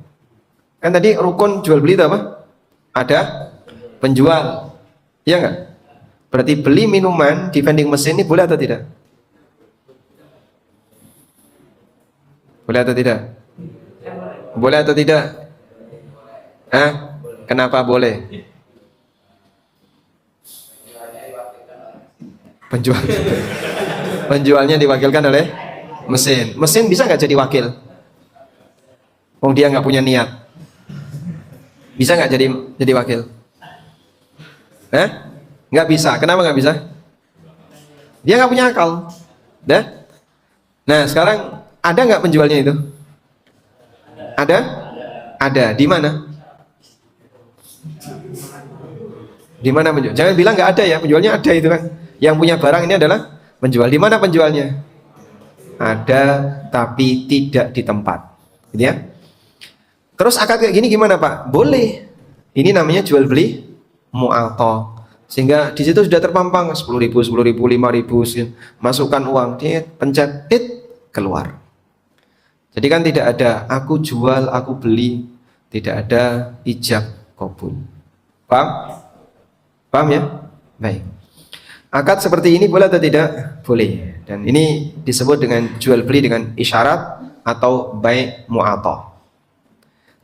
Kan tadi rukun jual beli itu apa? Ada penjual. Iya enggak? Berarti beli minuman di vending mesin ini boleh atau tidak? Boleh atau tidak? Boleh atau tidak? Kenapa boleh? Penjualnya diwakilkan oleh mesin. Mesin bisa nggak jadi wakil? Oh, dia nggak punya niat. Bisa nggak jadi wakil? Nggak bisa. Kenapa nggak bisa? Dia nggak punya akal. Nah, sekarang ada nggak penjualnya itu? Ada? Ada. Di mana? Di mana penjual? Jangan bilang nggak ada ya, penjualnya ada itu kan. Yang punya barang ini adalah penjual. Di mana penjualnya? Ada, tapi tidak di tempat. Gitu ya. Terus akad kayak gini gimana, Pak? Boleh. Ini namanya jual beli mu'athah. Sehingga di situ sudah terpampang 10.000, 5.000, masukkan uang, pencet, keluar. Jadi kan tidak ada aku jual, aku beli, tidak ada ijab qabul. Paham? Paham ya? Baik. Akad seperti ini boleh atau tidak? Boleh. Dan ini disebut dengan jual beli dengan isyarat atau bai' mu'athah.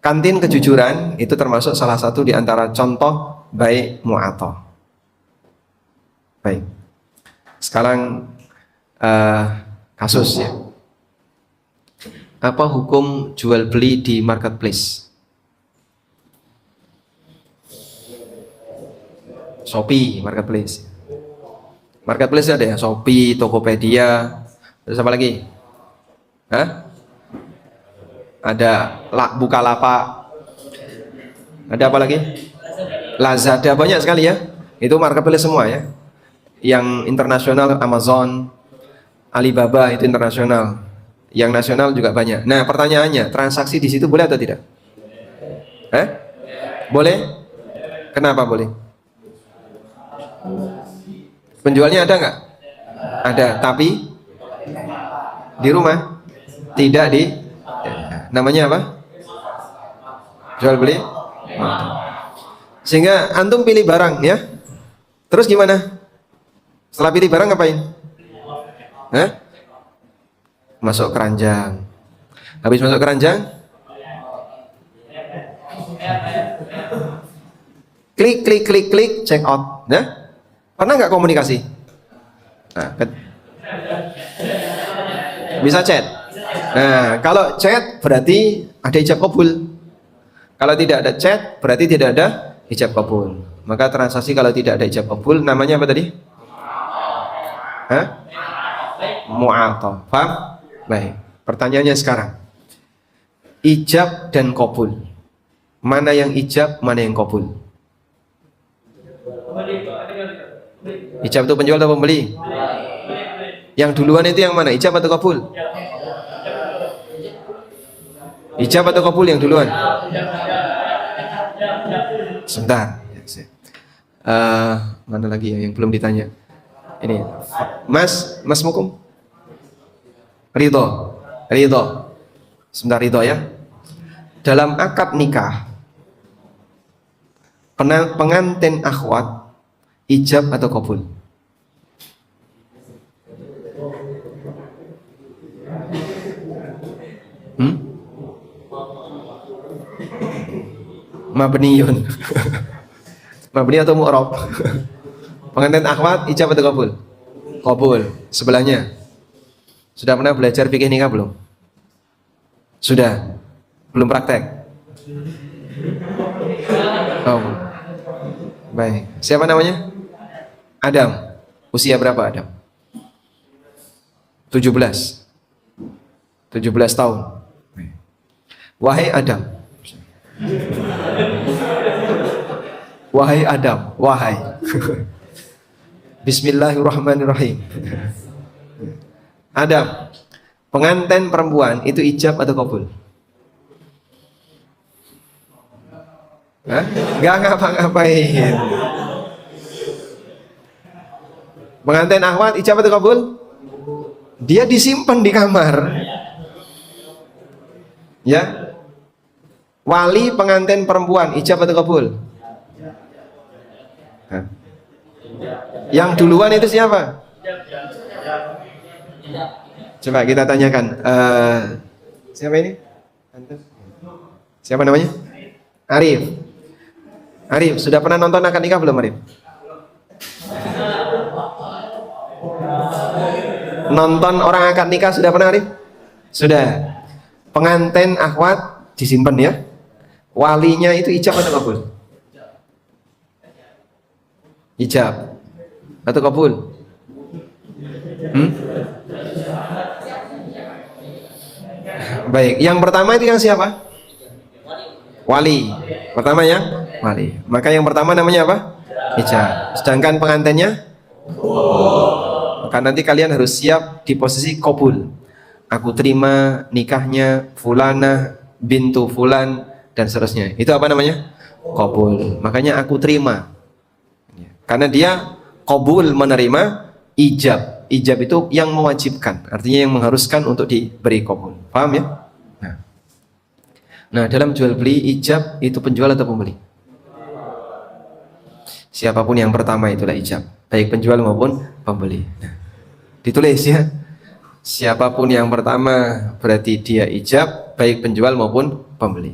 Kantin kejujuran itu termasuk salah satu di antara contoh bai' mu'athah. Baik. Sekarang kasus ya. Apa hukum jual beli di marketplace? Shopee, marketplace. Marketplace ada ya, Shopee, Tokopedia, terus apa lagi? Ada Bukalapak. Ada apa lagi? Lazada, banyak sekali ya. Itu marketplace semua ya. Yang internasional Amazon, Alibaba itu internasional. Yang nasional juga banyak. Nah, pertanyaannya, transaksi di situ boleh atau tidak? Boleh? Kenapa boleh? Penjualnya ada nggak? Ada, tapi di rumah tidak di. Namanya apa? Jual beli. Sehingga antum pilih barang ya. Terus gimana? Setelah pilih barang ngapain? Masuk keranjang. Habis masuk keranjang, klik, check out. Pernah nggak komunikasi? Bisa chat. Nah, kalau chat berarti ada ijab qabul. Kalau tidak ada chat berarti tidak ada ijab qabul. Maka transaksi kalau tidak ada ijab qabul namanya apa tadi? Mu'athah. Paham? Baik. Pertanyaannya sekarang, ijab dan qabul Mana yang ijab, mana yang qabul? Ijab itu penjual atau pembeli? Yang duluan itu yang mana? Ijab atau qabul? Ijab atau qabul yang duluan? Sebentar. Mana lagi ya yang belum ditanya? Ini, Mas Mukum. Ridho. Sebentar, Ridho ya. Dalam akad nikah, pengantin akhwat ijab atau qabul? Mabniyun. Mabni atau mu'rab? Pengantin akhwat ijab atau qabul? Qabul. Sebelahnya. Sudah pernah belajar fikih nikah belum? Sudah. Belum praktek? Oh. Baik. Siapa namanya? Adam. Usia berapa Adam? 17 tahun. Wahai Adam. Wahai Adam, wahai. Bismillahirrahmanirrahim. Adam, pengantin perempuan itu ijab atau qabul? Hah? Gak ngapa-ngapain. Pengantin akhwat ijab atau qabul? Dia disimpan di kamar. Ya. Wali pengantin perempuan ijab atau qabul? Hah? Yang duluan itu siapa? Coba kita tanyakan. Siapa ini? Siapa namanya? Arif. Arif, sudah pernah nonton akad nikah belum, Arif? Nonton orang akad nikah sudah pernah, Arif? Sudah. Pengantin akhwat disimpan ya. Walinya itu ijab atau qabul? Ijab atau qabul? Baik, yang pertama itu yang siapa? Wali. Pertama yang wali. Maka yang pertama namanya apa? Ijab. Sedangkan pengantinnya? Maka nanti kalian harus siap di posisi qabul. Aku terima nikahnya Fulana bintu Fulan dan seterusnya. Itu apa namanya? Qabul. Makanya aku terima. Karena dia qabul menerima ijab. Ijab itu yang mewajibkan, artinya yang mengharuskan untuk diberi qabul. Paham ya? Nah, dalam jual beli ijab itu penjual atau pembeli? Siapapun yang pertama itulah ijab, baik penjual maupun pembeli. Nah, ditulis ya. Siapapun yang pertama berarti dia ijab, baik penjual maupun pembeli.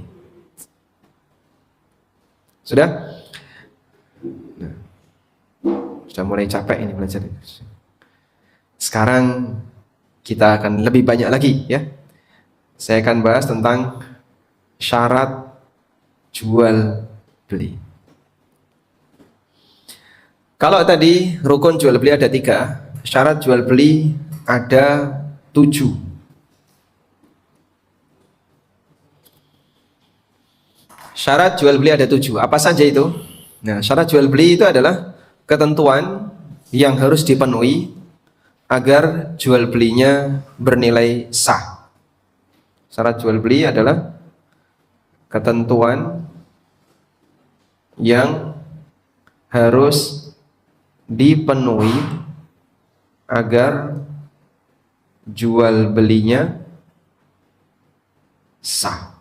Sudah? Nah, sudah mulai capek ini belajar. Sekarang kita akan lebih banyak lagi ya. Saya akan bahas tentang syarat jual beli. Kalau tadi rukun jual beli ada 3, syarat jual beli ada 7. Syarat jual beli ada 7. Apa saja itu? Nah, syarat jual beli itu adalah ketentuan yang harus dipenuhi agar jual belinya bernilai sah. Syarat jual beli adalah ketentuan yang harus dipenuhi agar jual belinya sah.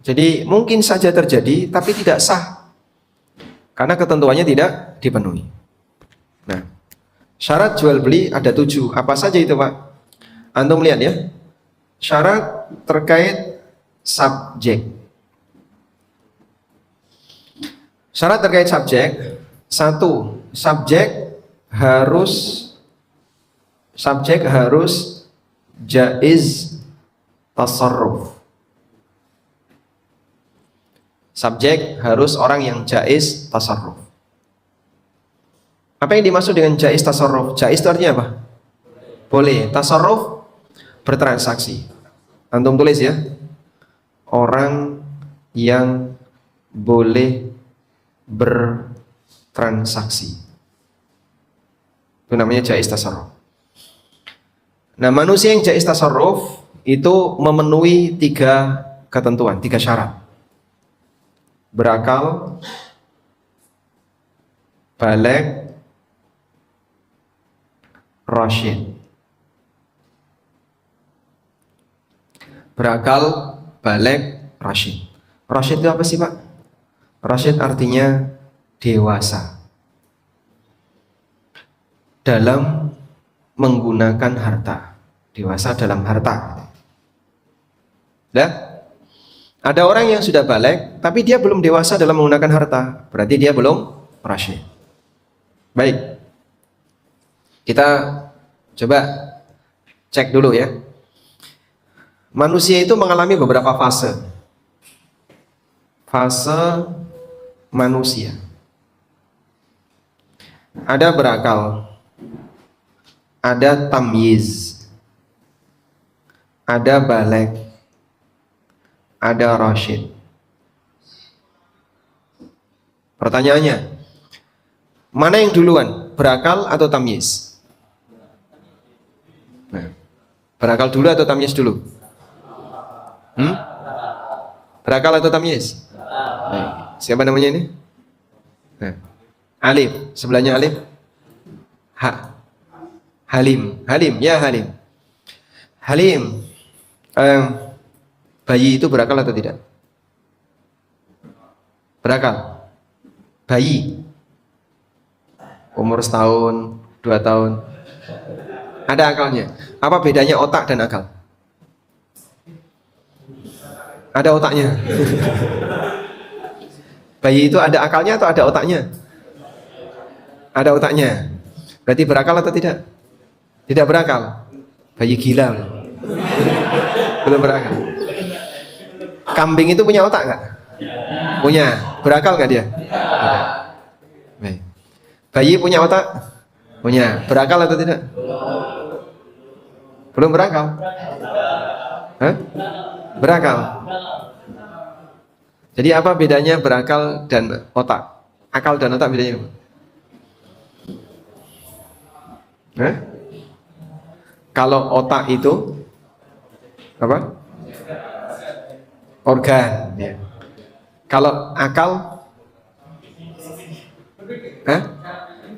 Jadi mungkin saja terjadi tapi tidak sah karena ketentuannya tidak dipenuhi. Nah, syarat jual beli ada 7. Apa saja itu, Pak? Antum lihat ya. Syarat terkait subjek. Syarat terkait subjek. 1. Subjek harus jaiz tasarruf. Subjek harus orang yang jaiz tasarruf. Apa yang dimaksud dengan jaiz tasarruf? Jaiz itu artinya apa? Boleh. Tasarruf bertransaksi. Antum tulis ya. orang yang boleh bertransaksi. Itu namanya jaiz tasarruf. Nah, manusia yang jaiz tasarruf itu memenuhi 3 ketentuan, 3 syarat. Berakal, baligh, rasyid. Berakal, baligh, rasyid. Rasyid itu apa sih, Pak? Rasyid artinya dewasa dalam menggunakan harta. Dewasa dalam harta. Nah, ada orang yang sudah baligh tapi dia belum dewasa dalam menggunakan harta. Berarti dia belum rasyid. Baik. Kita coba cek dulu ya. Manusia itu mengalami beberapa fase. Fase manusia. Ada berakal, ada tamyiz, ada baligh, ada rasyid. Pertanyaannya, mana yang duluan, berakal atau tamyiz? Nah, berakal dulu atau tamyiz dulu? Berakal atau tamyiz? Baik. Siapa namanya ini? Nah. Alif, sebelahnya alif. Halim, Halim, ya Halim. Halim, bayi itu berakal atau tidak? Berakal. Bayi, umur setahun, 2 tahun, ada akalnya. Apa bedanya otak dan akal? Ada otaknya. Bayi itu ada akalnya atau ada otaknya? Ada otaknya. Berarti berakal atau tidak? Tidak berakal. Bayi gila. Belum berakal. Kambing itu punya otak nggak? Punya. Berakal nggak dia? Baik. Bayi punya otak? Punya. Berakal atau tidak? Belum berakal. Hah? Berakal. Jadi apa bedanya berakal dan otak? Akal dan otak bedanya apa? Kalau otak itu apa? Organ. Ya. Kalau akal,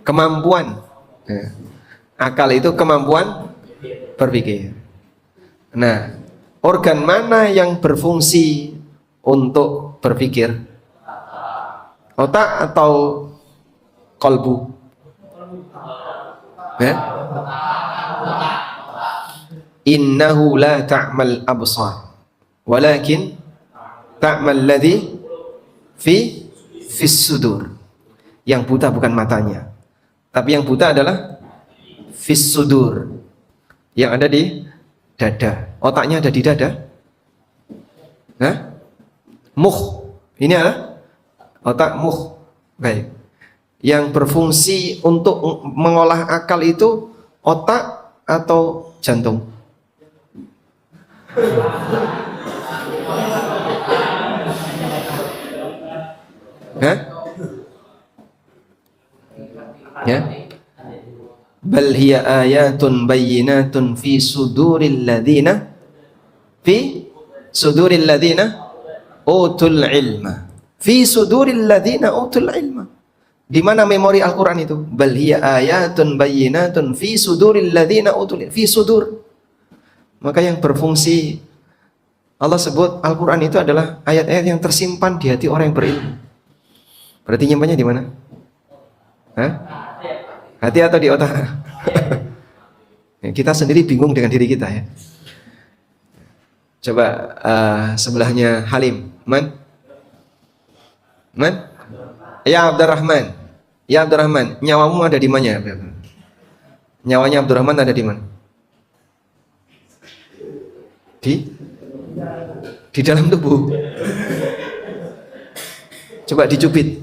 kemampuan. Ya. Akal itu kemampuan berpikir. Nah, organ mana yang berfungsi untuk berpikir? Otak atau kolbu? Innahu la ta'mal absar walakin ta'mal ladzi fis sudur. Yang buta bukan matanya, tapi yang buta adalah fis sudur, yang ada di dada. Otaknya ada di dada. Mukh, ini adalah otak mukh. Baik. Yang berfungsi untuk mengolah akal itu otak atau jantung? Ya. Bal hiya ayatun bayyinatun fi suduril ladzina utul ilma. Fi suduril ladzina utul ilma. Di mana memori Al-Quran itu? Bal hiya ayatun bayyinatun fi suduril ladzina utul ilma. Fi sudur. Maka yang berfungsi, Allah sebut Al-Quran itu adalah ayat-ayat yang tersimpan di hati orang yang berilmu. Berarti nyimpannya di mana? Hati atau di otak? Kita sendiri bingung dengan diri kita ya. Coba sebelahnya Halim. Man? Ya Abdurrahman. Ya Abdurrahman, nyawamu ada di mana? Nyawanya Abdurrahman ada di mana? Di dalam tubuh. Coba dicubit.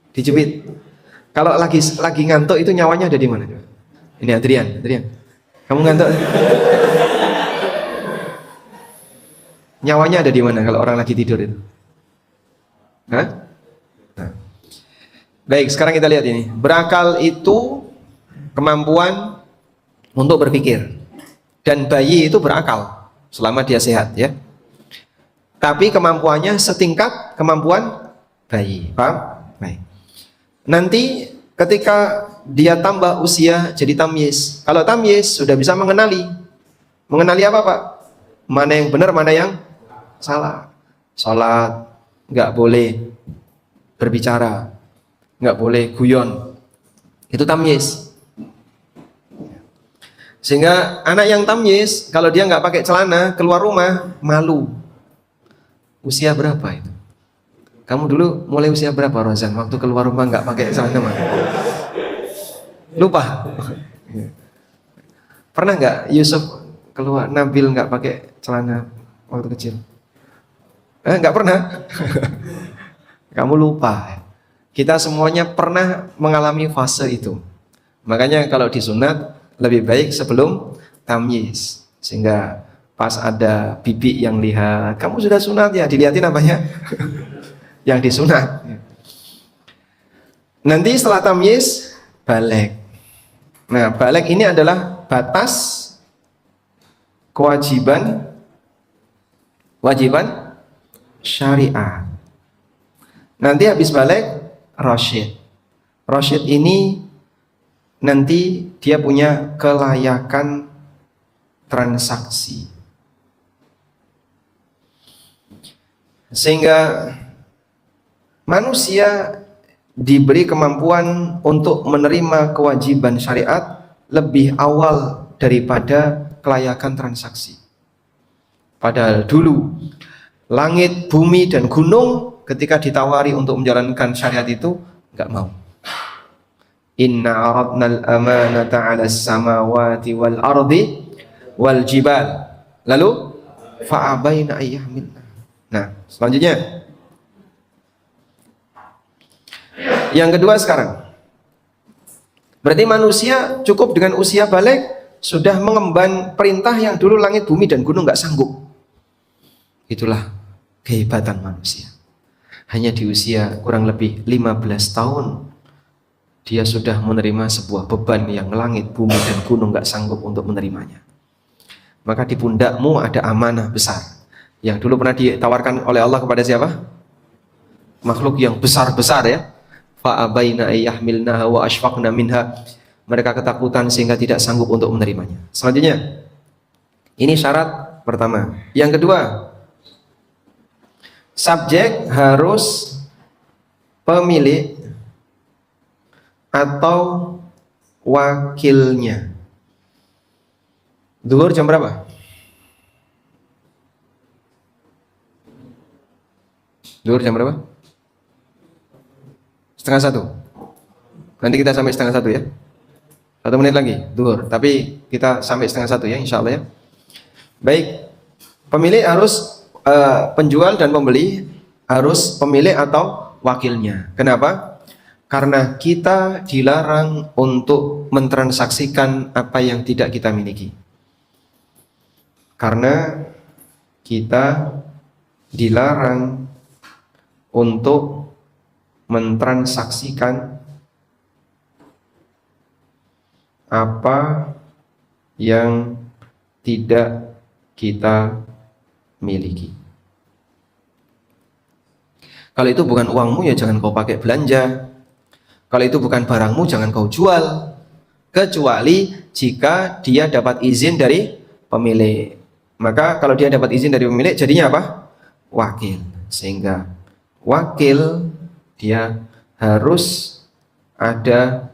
Dicubit. Kalau lagi ngantuk itu nyawanya ada di mana? Ini Adrian. Kamu ngantuk? Nyawanya ada di mana kalau orang lagi tidur itu? Hah? Nah. Baik, sekarang kita lihat ini. Berakal itu kemampuan untuk berpikir. Dan bayi itu berakal selama dia sehat ya. Tapi kemampuannya setingkat kemampuan bayi. Paham? Baik. Nanti ketika dia tambah usia jadi tamyiz. Kalau tamyiz sudah bisa mengenali. Mengenali apa, Pak? Mana yang benar, mana yang salah. Salat nggak boleh berbicara, nggak boleh guyon. Itu tamyiz. Sehingga anak yang tamyiz, kalau dia nggak pakai celana keluar rumah malu. Usia berapa itu? Kamu dulu mulai usia berapa, Rozan? Waktu keluar rumah nggak pakai celana mah? Lupa. Pernah nggak Yusuf keluar, Nabil nggak pakai celana waktu kecil? Nggak pernah. Kamu lupa. Kita semuanya pernah mengalami fase itu. Makanya kalau disunat lebih baik sebelum tamyiz, sehingga pas ada bibi yang lihat kamu sudah sunat ya, dilihatin apanya. Yang disunat. Nanti setelah tamyiz baligh. Nah, baligh ini adalah batas kewajiban syariat. Nanti habis baligh rasyid. Rasyid ini nanti dia punya kelayakan transaksi. Sehingga manusia diberi kemampuan untuk menerima kewajiban syariat lebih awal daripada kelayakan transaksi. Padahal dulu langit, bumi, dan gunung ketika ditawari untuk menjalankan syariat itu nggak mau. Inna aradnal amanata 'alas samawati wal ardi wal jibal. Lalu fa'abaina ayyahmilna. Nah, selanjutnya yang kedua sekarang. Berarti manusia cukup dengan usia baligh sudah mengemban perintah yang dulu langit, bumi, dan gunung nggak sanggup. Itulah kehebatan manusia. Hanya di usia kurang lebih 15 tahun dia sudah menerima sebuah beban yang langit, bumi, dan gunung nggak sanggup untuk menerimanya. Maka di pundakmu ada amanah besar yang dulu pernah ditawarkan oleh Allah kepada siapa? Makhluk yang besar-besar ya. Fa'abaina ayyahmilnaha wa ashfaqna minha. Mereka ketakutan sehingga tidak sanggup untuk menerimanya. Selanjutnya, ini syarat pertama. Yang kedua, subjek harus pemilik atau wakilnya. Zuhur jam berapa? Zuhur jam berapa? 12:30. Nanti kita sampai 12:30 ya. 1 menit lagi, zuhur. Tapi kita sampai 12:30 ya, insya Allah ya. Baik, pemilik harus penjual dan pembeli harus pemilik atau wakilnya. Kenapa? Karena kita dilarang untuk mentransaksikan apa yang tidak kita miliki. Karena kita dilarang untuk mentransaksikan apa yang tidak kita miliki. Kalau itu bukan uangmu ya jangan kau pakai belanja. Kalau itu bukan barangmu jangan kau jual. Kecuali jika dia dapat izin dari pemilik. Maka kalau dia dapat izin dari pemilik jadinya apa? Wakil. Sehingga wakil dia harus ada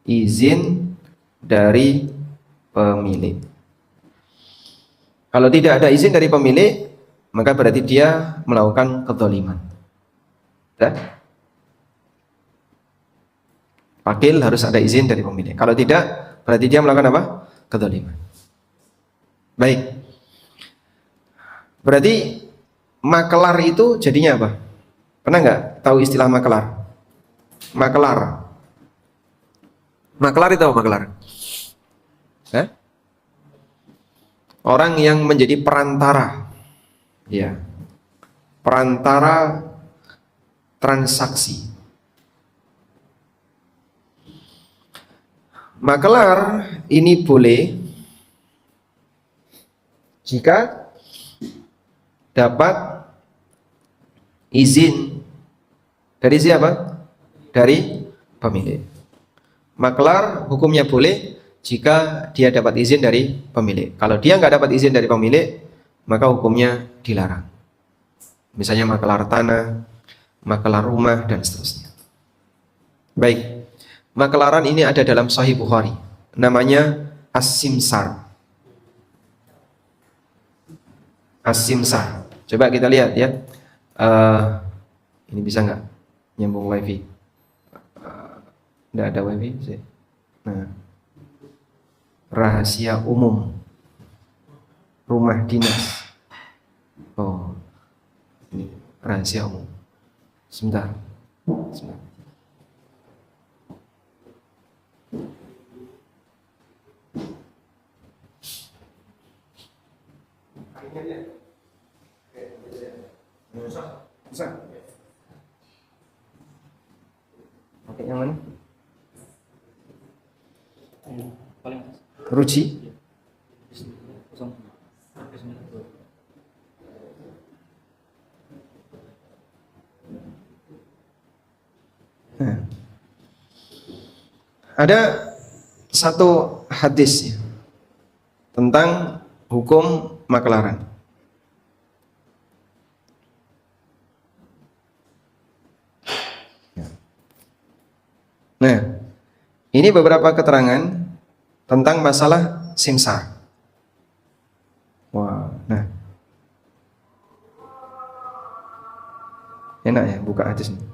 izin dari pemilik. Kalau tidak ada izin dari pemilik, maka berarti dia melakukan kezaliman. Ya? Wakil harus ada izin dari pemilik. Kalau tidak, berarti dia melakukan apa? Kezaliman. Baik. Berarti makelar itu jadinya apa? Pernah nggak tahu istilah makelar? Makelar. Makelar itu apa makelar? Orang yang menjadi perantara. Ya, perantara transaksi. Makelar ini boleh jika dapat izin dari siapa? Dari pemilik. Makelar hukumnya boleh jika dia dapat izin dari pemilik. Kalau dia nggak dapat izin dari pemilik, maka hukumnya dilarang. Misalnya makelar tanah, makelar rumah, dan seterusnya. Baik, makelaran ini ada dalam Sahih Bukhari. Namanya As-Simsar. As-Simsar. Coba kita lihat ya. Ini bisa nggak nyambung wifi? Nggak ada wifi sih. Nah, rahasia umum rumah dinas. Oh, ini rahasia umum. Sebentar. Bisa. Pakai yang mana? Ruci. Nah, ada satu hadis ya, tentang hukum makelaran. Nah, ini beberapa keterangan tentang masalah simsar. Wah, nah, enak ya buka hadis ini.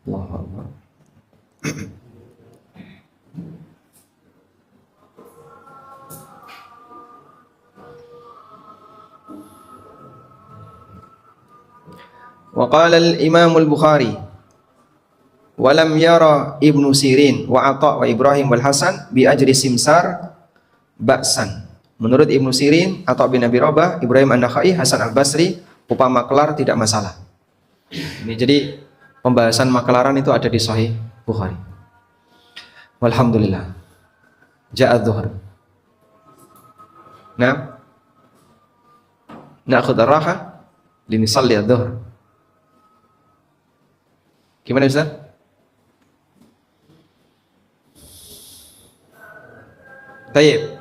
Allahu Akbar. Wa qala al-Imam al-Bukhari wa lam yara Ibnu Sirin wa Atha wa Ibrahim wal Hasan bi ajri simsar ba'san. Menurut Ibnu Sirin, Atha bin Abi Rabah, Ibrahim An-Nakhai, Hasan Al-Basri, upah maklar tidak masalah. Ini jadi pembahasan makelaran itu ada di Sahih Bukhari. Walhamdulillah. Ja'a dhuhr. Nah, na'khudh ar-raha linisalli adh-dhuhr. Gimana Ustaz? Tayyib.